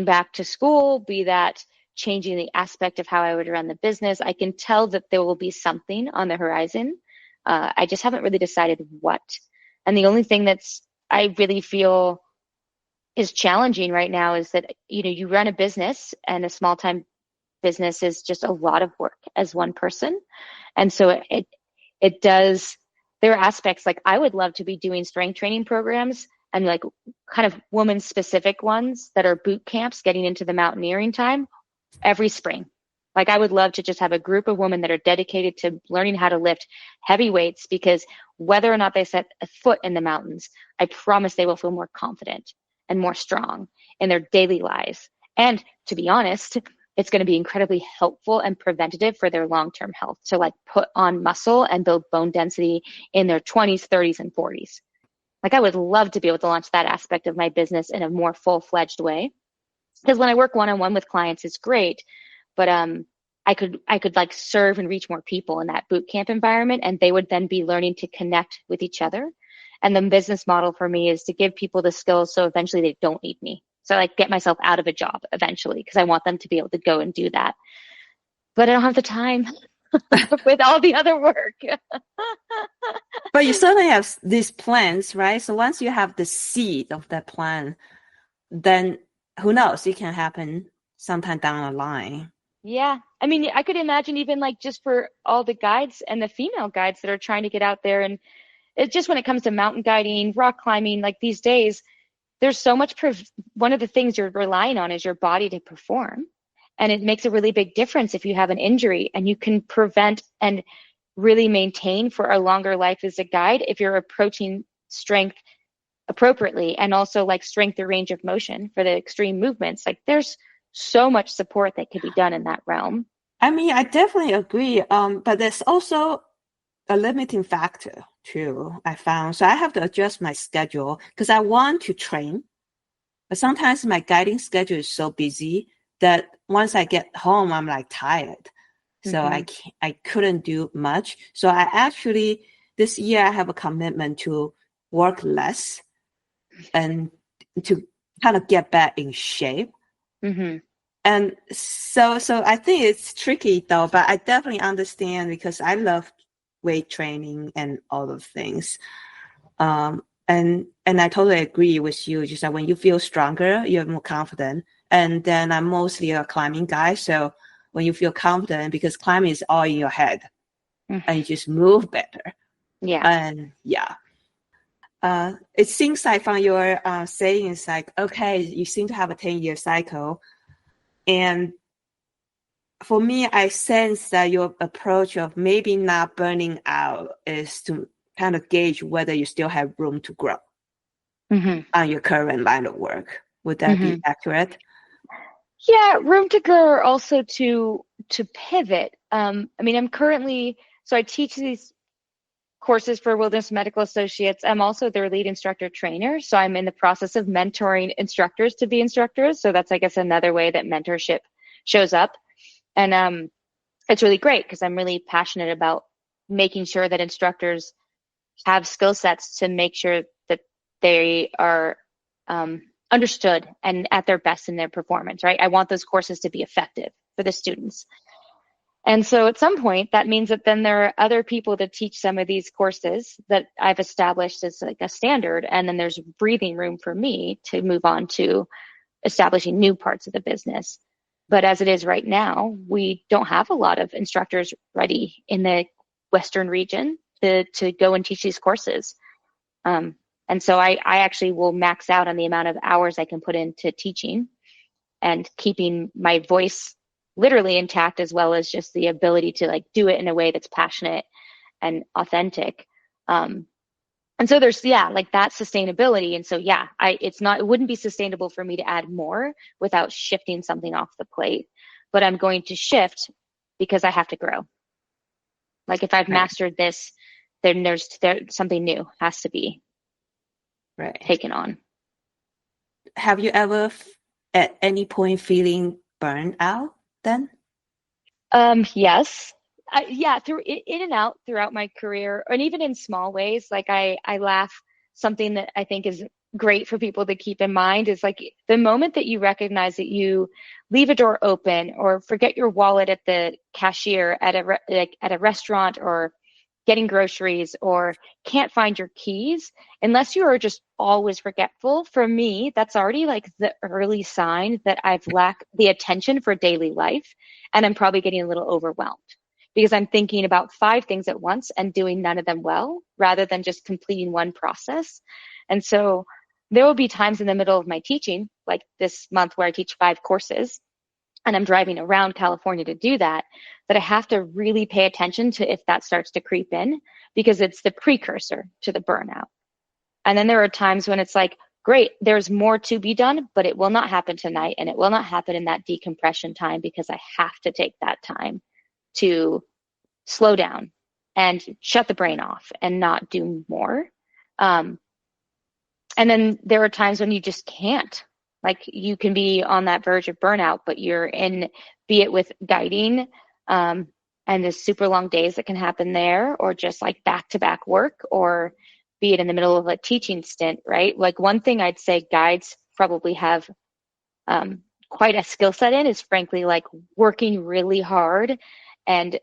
back to school, be that changing the aspect of how I would run the business. I can tell that there will be something on the horizon. I just haven't really decided what. And the only thing I really feel is challenging right now is that, you run a business, and a small time business is just a lot of work as one person. And so it does, there are aspects like I would love to be doing strength training programs and like kind of woman specific ones that are boot camps getting into the mountaineering time every spring. Like I would love to just have a group of women that are dedicated to learning how to lift heavy weights, because whether or not they set a foot in the mountains, I promise they will feel more confident and more strong in their daily lives. And to be honest, it's going to be incredibly helpful and preventative for their long-term health to like put on muscle and build bone density in their 20s, 30s, and 40s. Like I would love to be able to launch that aspect of my business in a more full-fledged way. Because when I work one-on-one with clients, it's great, but I could like serve and reach more people in that boot camp environment, and they would then be learning to connect with each other. And the business model for me is to give people the skills so eventually they don't need me. So I like get myself out of a job eventually, because I want them to be able to go and do that. But I don't have the time with all the other work. But you certainly have these plans, right? So once you have the seed of that plan, then who knows? It can happen sometime down the line. Yeah. I mean, I could imagine even like just for all the guides and the female guides that are trying to get out there. And it's just when it comes to mountain guiding, rock climbing, like these days, there's so much, one of the things you're relying on is your body to perform. And it makes a really big difference if you have an injury, and you can prevent and really maintain for a longer life as a guide if you're approaching strength appropriately, and also like strength or range of motion for the extreme movements. Like there's so much support that could be done in that realm. I mean, I definitely agree. But there's also a limiting factor too, I found. So I have to adjust my schedule because I want to train, but sometimes my guiding schedule is so busy that once I get home, I'm like tired. So I couldn't do much. So I actually, this year I have a commitment to work less and to kind of get back in shape. And so I think it's tricky though, but I definitely understand because I love weight training and all those things. And I totally agree with you. Just like when you feel stronger, you're more confident. And then I'm mostly a climbing guy. So when you feel confident, because climbing is all in your head and you just move better. Yeah. And yeah. It seems like from your saying, it's like, okay, you seem to have a 10-year cycle. And for me, I sense that your approach of maybe not burning out is to kind of gauge whether you still have room to grow on your current line of work. Would that be accurate? Yeah, room to grow, or also to pivot. I mean, I teach these courses for Wilderness Medical Associates. I'm also their lead instructor trainer. So I'm in the process of mentoring instructors to be instructors. So that's, I guess, another way that mentorship shows up. And it's really great because I'm really passionate about making sure that instructors have skill sets to make sure that they are understood and at their best in their performance, right? I want those courses to be effective for the students. And so at some point, that means that then there are other people that teach some of these courses that I've established as like a standard. And then there's breathing room for me to move on to establishing new parts of the business. But as it is right now, we don't have a lot of instructors ready in the Western region to go and teach these courses. And so I actually will max out on the amount of hours I can put into teaching and keeping my voice literally intact, as well as just the ability to like do it in a way that's passionate and authentic. And so there's, like that sustainability. And so, it wouldn't be sustainable for me to add more without shifting something off the plate, but I'm going to shift because I have to grow. Like if I've mastered this, then there's something new has to be taken on. Have you ever at any point feeling burned out then? Yes. In and out throughout my career, and even in small ways. Like I laugh, something that I think is great for people to keep in mind is like the moment that you recognize that you leave a door open or forget your wallet at the cashier at at a restaurant or getting groceries or can't find your keys, unless you are just always forgetful, for me, that's already like the early sign that I've lacked the attention for daily life. And I'm probably getting a little overwhelmed because I'm thinking about five things at once and doing none of them well, rather than just completing one process. And so there will be times in the middle of my teaching, like this month where I teach 5 courses, and I'm driving around California to do that, that I have to really pay attention to if that starts to creep in, because it's the precursor to the burnout. And then there are times when it's like, great, there's more to be done, but it will not happen tonight. And it will not happen in that decompression time because I have to take that time to slow down and shut the brain off and not do more. And then there are times when you just can't. Like you can be on that verge of burnout, but you're in, be it with guiding, and the super long days that can happen there, or just like back-to-back work, or be it in the middle of a teaching stint, right? Like one thing I'd say guides probably have quite a skill set in is frankly like working really hard and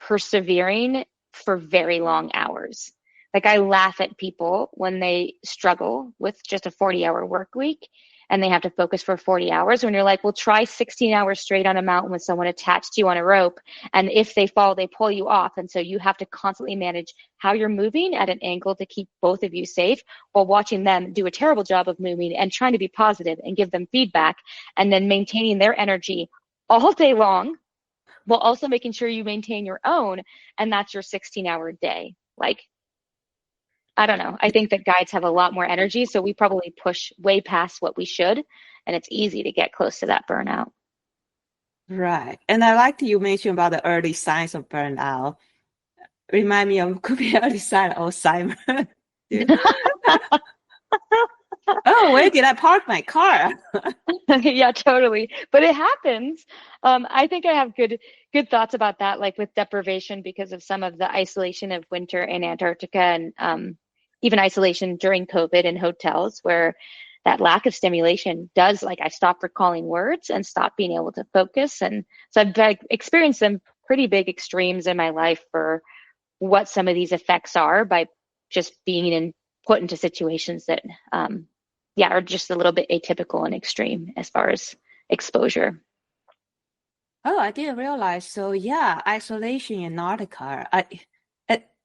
persevering for very long hours. Like I laugh at people when they struggle with just a 40-hour work week and they have to focus for 40 hours when you're like, well, try 16 hours straight on a mountain with someone attached to you on a rope. And if they fall, they pull you off. And so you have to constantly manage how you're moving at an angle to keep both of you safe while watching them do a terrible job of moving and trying to be positive and give them feedback and then maintaining their energy all day long while also making sure you maintain your own. And that's your 16-hour day. Like, I don't know. I think that guides have a lot more energy, so we probably push way past what we should, and it's easy to get close to that burnout. Right. And I like you mentioned about the early signs of burnout. Remind me of could be early sign of Alzheimer's. Oh, where did I park my car? Yeah, totally. But it happens. I think I have good thoughts about that, like with deprivation because of some of the isolation of winter in Antarctica and even isolation during COVID in hotels where that lack of stimulation does, like I stopped recalling words and stopped being able to focus. And so I've experienced some pretty big extremes in my life for what some of these effects are by just being put into situations that yeah, are just a little bit atypical and extreme as far as exposure. Oh, I didn't realize. So yeah, isolation in Antarctica.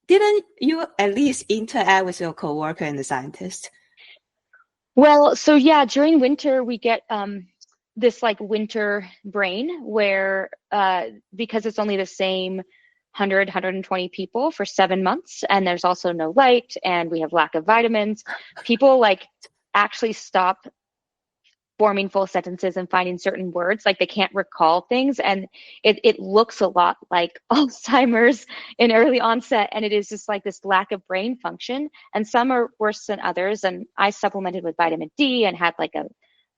Didn't you at least interact with your coworker and the scientist? Well, so yeah, during winter we get this like winter brain where because it's only the same 120 people for 7 months, and there's also no light, and we have lack of vitamins, people like actually stop forming full sentences and finding certain words, like they can't recall things. And it looks a lot like Alzheimer's in early onset. And it is just like this lack of brain function. And some are worse than others. And I supplemented with vitamin D and had like a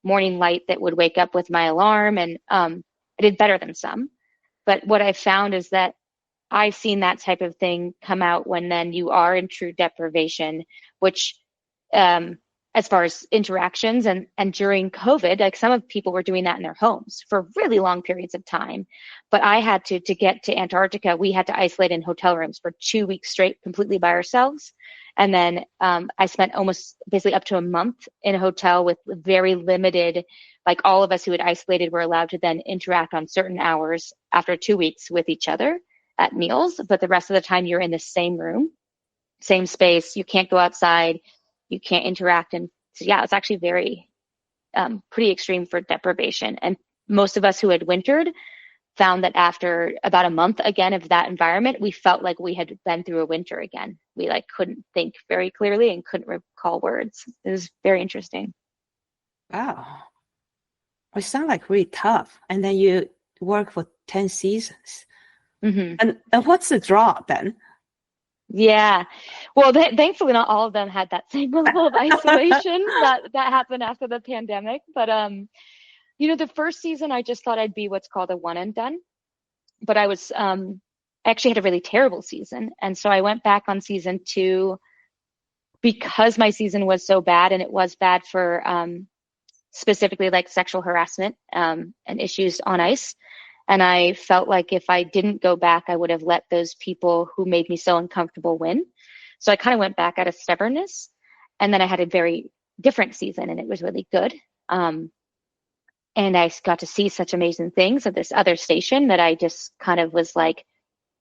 morning light that would wake up with my alarm. And I did better than some. But what I found is that I've seen that type of thing come out when then you are in true deprivation, which as far as interactions and during COVID, like some of people were doing that in their homes for really long periods of time. But I had to get to Antarctica, we had to isolate in hotel rooms for 2 weeks straight, completely by ourselves. And then I spent almost basically up to a month in a hotel with very limited, like all of us who had isolated were allowed to then interact on certain hours after 2 weeks with each other at meals. But the rest of the time you're in the same room, same space. You can't go outside. You can't interact. And so, yeah, it's actually very pretty extreme for deprivation. And most of us who had wintered found that after about a month again of that environment, we felt like we had been through a winter again. We like couldn't think very clearly and couldn't recall words. It was very interesting. Wow. It sounds like really tough. And then you work for 10 seasons. Mm-hmm. And what's the draw then? Yeah. Well, thankfully not all of them had that same level of isolation that happened after the pandemic. But the first season I just thought I'd be what's called a one and done. But I was I actually had a really terrible season. And so I went back on season 2 because my season was so bad, and it was bad for specifically like sexual harassment and issues on ice. And I felt like if I didn't go back, I would have let those people who made me so uncomfortable win. So I kind of went back out of stubbornness. And then I had a very different season, and it was really good. And I got to see such amazing things at this other station that I just kind of was like,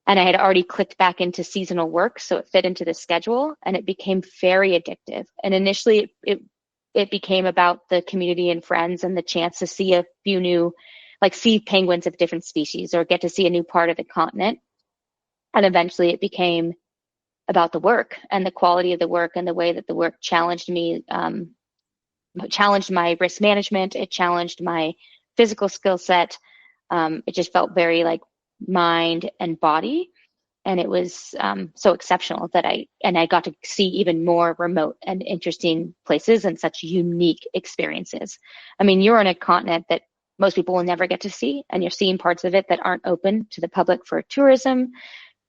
and I had already clicked back into seasonal work, so it fit into the schedule, and it became very addictive. And initially it became about the community and friends and the chance to see a few new, like see penguins of different species or get to see a new part of the continent. And eventually it became about the work and the quality of the work and the way that the work challenged me, challenged my risk management. It challenged my physical skill set. It just felt very like mind and body. And it was so exceptional that I got to see even more remote and interesting places and such unique experiences. I mean, you're on a continent that most people will never get to see, and you're seeing parts of it that aren't open to the public for tourism,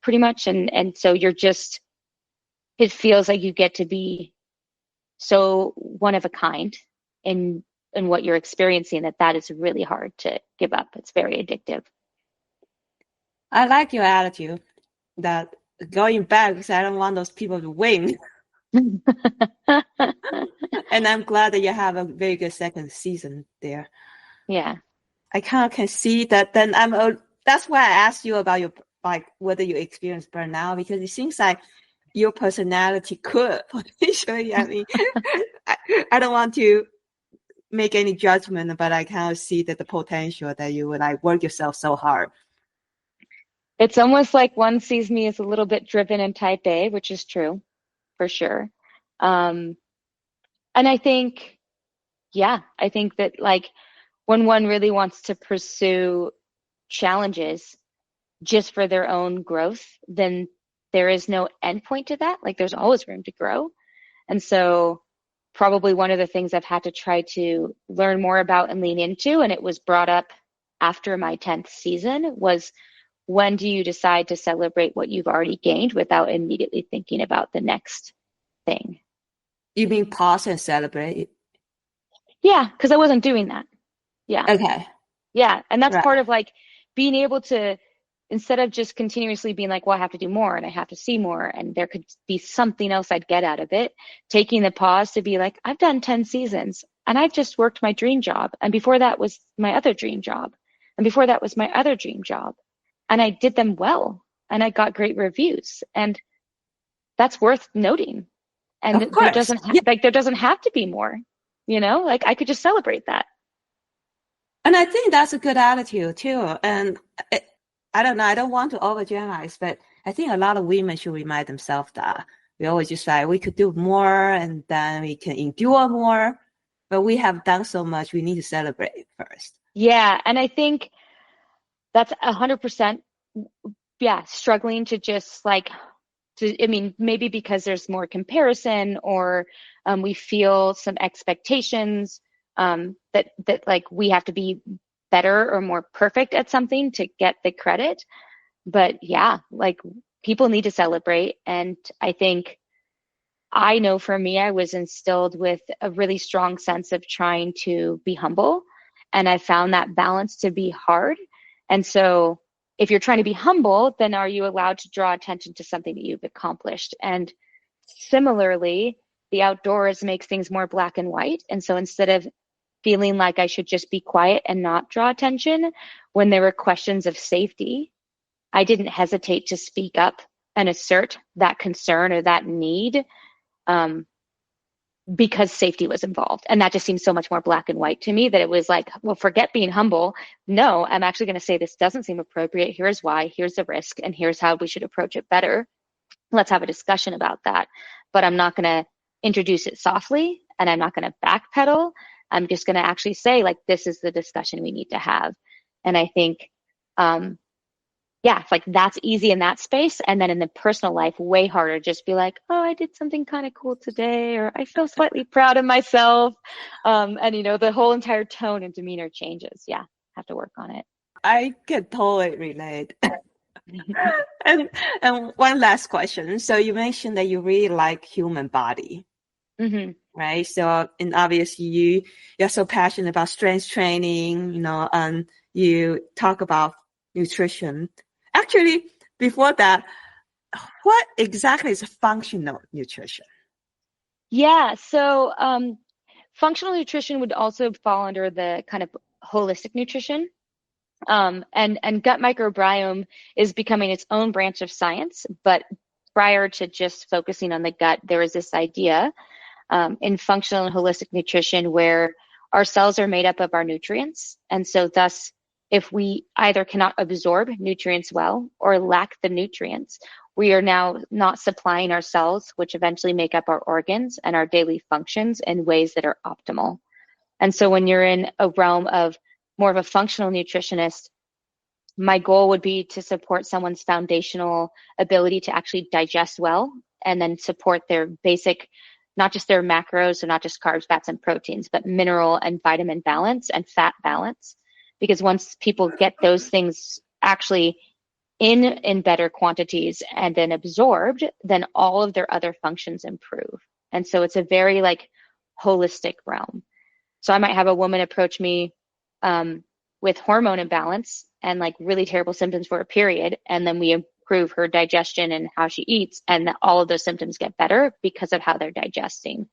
pretty much. And so you're just, it feels like you get to be so one of a kind in what you're experiencing, that is really hard to give up. It's very addictive. I like your attitude that going back because I don't want those people to win. And I'm glad that you have a very good second season there. Yeah. I kind of can see that. Then that's why I asked you about your, like, whether you experience burnout, because it seems like your personality could potentially, I mean, I don't want to make any judgment, but I kind of see that the potential that you would like work yourself so hard. It's almost like one sees me as a little bit driven and type A, which is true for sure. And I think, I think that like when one really wants to pursue challenges just for their own growth, then there is no endpoint to that. Like there's always room to grow. And so probably one of the things I've had to try to learn more about and lean into, and it was brought up after my 10th season, was when do you decide to celebrate what you've already gained without immediately thinking about the next thing? You mean pause and celebrate? Yeah, because I wasn't doing that. Yeah. Okay. Yeah. And that's Right. part of like being able to, instead of just continuously being like, well, I have to do more and I have to see more and there could be something else I'd get out of it, taking the pause to be like, I've done 10 seasons and I've just worked my dream job. And before that was my other dream job. And before that was my other dream job. And I did them well and I got great reviews. And that's worth noting. And Of course. there doesn't have to be more, like I could just celebrate that. And I think that's a good attitude too. And I don't know, I don't want to overgeneralize, but I think a lot of women should remind themselves that we always just like, we could do more and then we can endure more, but we have done so much, we need to celebrate first. Yeah. And I think that's 100%, struggling to just like, maybe because there's more comparison or we feel some expectations that like we have to be better or more perfect at something to get the credit. But yeah, like people need to celebrate. And I think I know for me, I was instilled with a really strong sense of trying to be humble. And I found that balance to be hard. And so if you're trying to be humble, then are you allowed to draw attention to something that you've accomplished? And similarly, the outdoors makes things more black and white. And so instead of feeling like I should just be quiet and not draw attention, when there were questions of safety, I didn't hesitate to speak up and assert that concern or that need because safety was involved. And that just seems so much more black and white to me that it was like, well, forget being humble. No, I'm actually going to say this doesn't seem appropriate. Here's why, here's the risk, and here's how we should approach it better. Let's have a discussion about that. But I'm not going to introduce it softly and I'm not going to backpedal. I'm just going to actually say, like, this is the discussion we need to have. And I think, it's like that's easy in that space. And then in the personal life, way harder. Just be like, oh, I did something kind of cool today, or I feel slightly proud of myself. And, the whole entire tone and demeanor changes. Yeah, have to work on it. I can totally relate. And one last question. So you mentioned that you really like human body, Mm-hmm. right? So, and obviously you're so passionate about strength training, and you talk about nutrition. Actually, before that, what exactly is functional nutrition? Yeah. So functional nutrition would also fall under the kind of holistic nutrition. And gut microbiome is becoming its own branch of science. But prior to just focusing on the gut, there was this idea in functional and holistic nutrition where our cells are made up of our nutrients. And so, thus, if we either cannot absorb nutrients well or lack the nutrients, we are now not supplying our cells, which eventually make up our organs and our daily functions in ways that are optimal. And so, when you're in a realm of more of a functional nutritionist, my goal would be to support someone's foundational ability to actually digest well and then support their basic, not just their macros, so not just carbs, fats, and proteins, but mineral and vitamin balance and fat balance. Because once people get those things actually in better quantities and then absorbed, then all of their other functions improve. And so it's a very like holistic realm. So I might have a woman approach me with hormone imbalance and like really terrible symptoms for a period, and then we improve her digestion and how she eats, and all of those symptoms get better because of how they're digesting.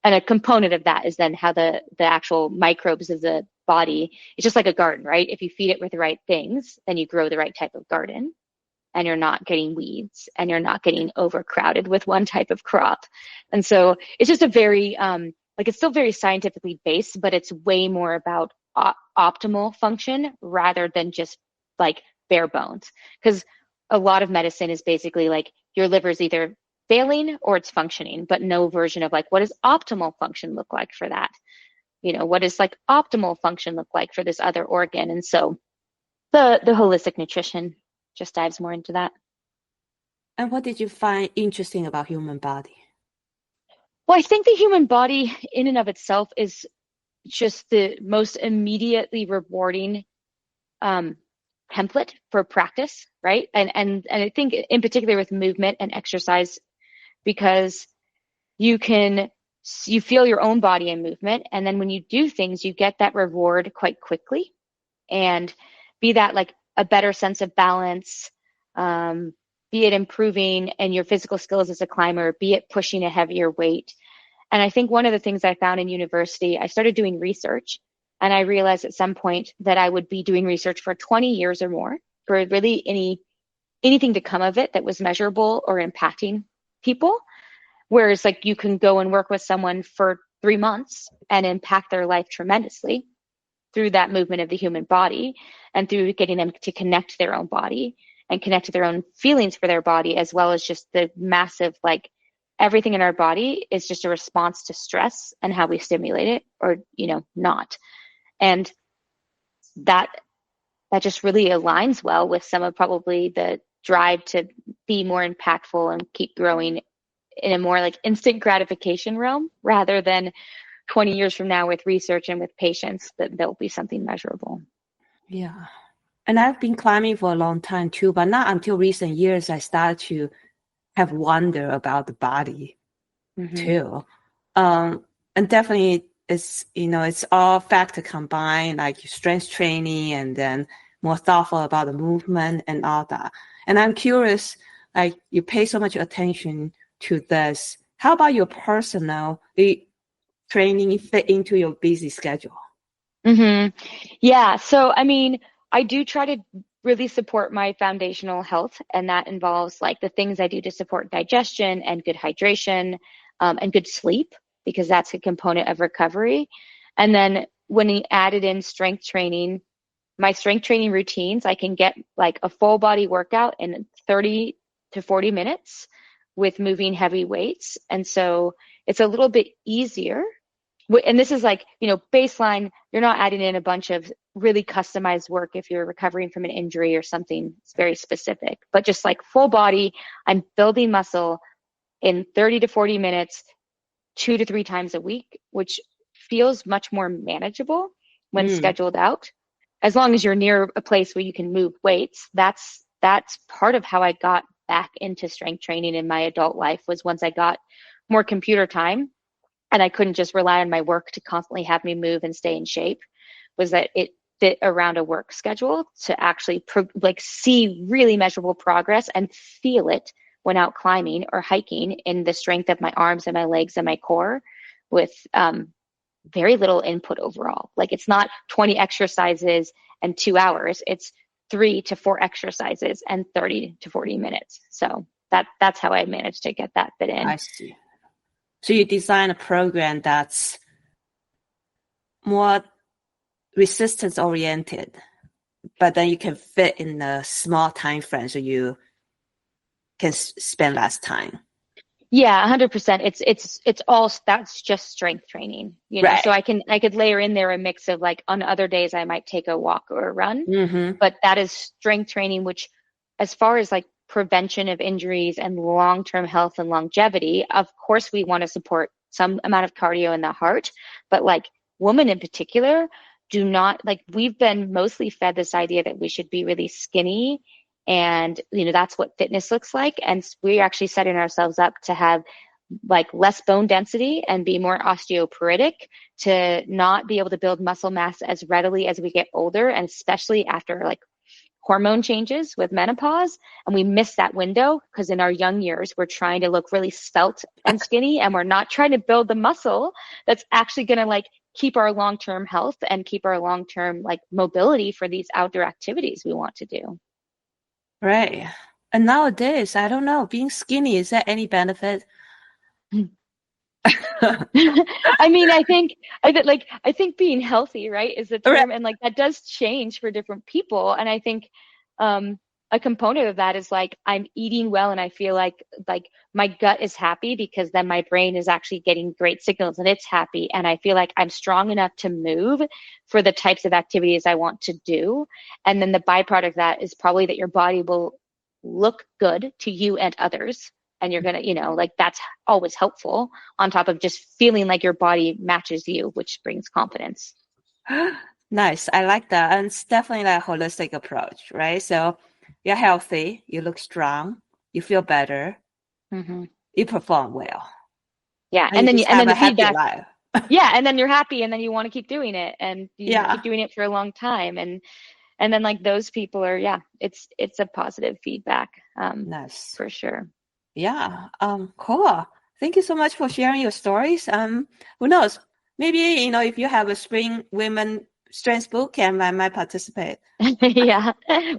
And a component of that is then how the actual microbes of the body, it's just like a garden, right? If you feed it with the right things, then you grow the right type of garden, and you're not getting weeds and you're not getting overcrowded with one type of crop. And so it's just a very like it's still very scientifically based, but it's way more about optimal function rather than just like bare bones. Because a lot of medicine is basically like your liver is either failing or it's functioning, but no version of like what does optimal function look like for that? What does like optimal function look like for this other organ? And so the holistic nutrition just dives more into that. And what did you find interesting about human body? Well, I think the human body in and of itself is just the most immediately rewarding um, template for practice, right? And I think in particular with movement and exercise, because you feel your own body in movement, and then when you do things, you get that reward quite quickly, and be that like a better sense of balance, be it improving and your physical skills as a climber, be it pushing a heavier weight. And I think one of the things I found in university, I started doing research, and I realized at some point that I would be doing research for 20 years or more for really anything to come of it that was measurable or impacting people. Whereas like you can go and work with someone for 3 months and impact their life tremendously through that movement of the human body and through getting them to connect to their own body and connect to their own feelings for their body, as well as just the massive, like everything in our body is just a response to stress and how we stimulate it or, not. And that just really aligns well with some of probably the drive to be more impactful and keep growing in a more like instant gratification realm rather than 20 years from now with research and with patients that there'll be something measurable. Yeah. And I've been climbing for a long time too, but not until recent years I started to have wonder about the body too. And definitely it's all factor combined, like strength training and then more thoughtful about the movement and all that. And I'm curious, like you pay so much attention to this. How about your personal training fit into your busy schedule? Yeah. So, I mean, I do try to really support my foundational health, and that involves like the things I do to support digestion and good hydration, and good sleep, because that's a component of recovery. And then when you added in strength training, my strength training routines, I can get like a full body workout in 30 to 40 minutes with moving heavy weights. And so it's a little bit easier. And this is like, baseline, you're not adding in a bunch of really customized work if you're recovering from an injury or something very specific, but just like full body, I'm building muscle in 30 to 40 minutes, 2 to 3 times a week, which feels much more manageable when scheduled out. As long as you're near a place where you can move weights, that's that's part of how I got back into strength training in my adult life, was once I got more computer time and I couldn't just rely on my work to constantly have me move and stay in shape, was that it fit around a work schedule to actually see really measurable progress and feel it when out climbing or hiking in the strength of my arms and my legs and my core, with very little input overall. Like, it's not 20 exercises and 2 hours. It's 3 to 4 exercises and 30 to 40 minutes. So that's how I managed to get that fit in. I see. So you design a program that's more resistance oriented, but then you can fit in a small time frame, so you can spend less time. Yeah, 100%. It's all, that's just strength training, you know. Right. So I could layer in there a mix of, like, on other days I might take a walk or a run, but that is strength training, which, as far as like prevention of injuries and long-term health and longevity, of course we want to support some amount of cardio in the heart, but like women in particular do not, like, we've been mostly fed this idea that we should be really skinny, and, you know, that's what fitness looks like. And we're actually setting ourselves up to have like less bone density and be more osteoporotic, to not be able to build muscle mass as readily as we get older, and especially after like hormone changes with menopause. And we miss that window because in our young years, we're trying to look really svelte and skinny, and we're not trying to build the muscle that's actually going to like keep our long-term health and keep our long-term like mobility for these outdoor activities we want to do. Right. And nowadays, I don't know, being skinny, is there any benefit? I mean, I think being healthy, right, is the term, Right. and like that does change for different people. And I think a component of that is like, I'm eating well and I feel like my gut is happy, because then my brain is actually getting great signals and it's happy, and I feel like I'm strong enough to move for the types of activities I want to do. And then the byproduct of that is probably that your body will look good to you and others, and you're gonna, you know, like, that's always helpful, on top of just feeling like your body matches you, which brings confidence. Nice. I like that. And it's definitely like a holistic approach, right? So you're healthy, you look strong, you feel better, you perform well, Yeah, and you just have then a the happy feedback. life. Yeah, and then you're happy, and then you want to keep doing it, and you Yeah. keep doing it for a long time, and then like those people are, yeah, it's a positive feedback, Nice. for sure. Yeah. Cool. Thank you so much for sharing your stories. Who knows? Maybe, you know, if you have a spring women strength boot camp, I might participate. Yeah,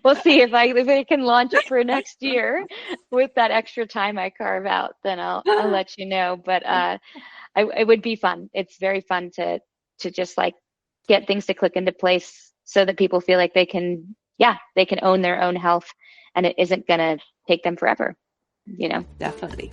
we'll see if I can launch it for next year with that extra time I carve out. Then I'll let you know. But it would be fun. It's very fun to just like get things to click into place, so that people feel like they can own their own health, and it isn't gonna take them forever, you know. Definitely.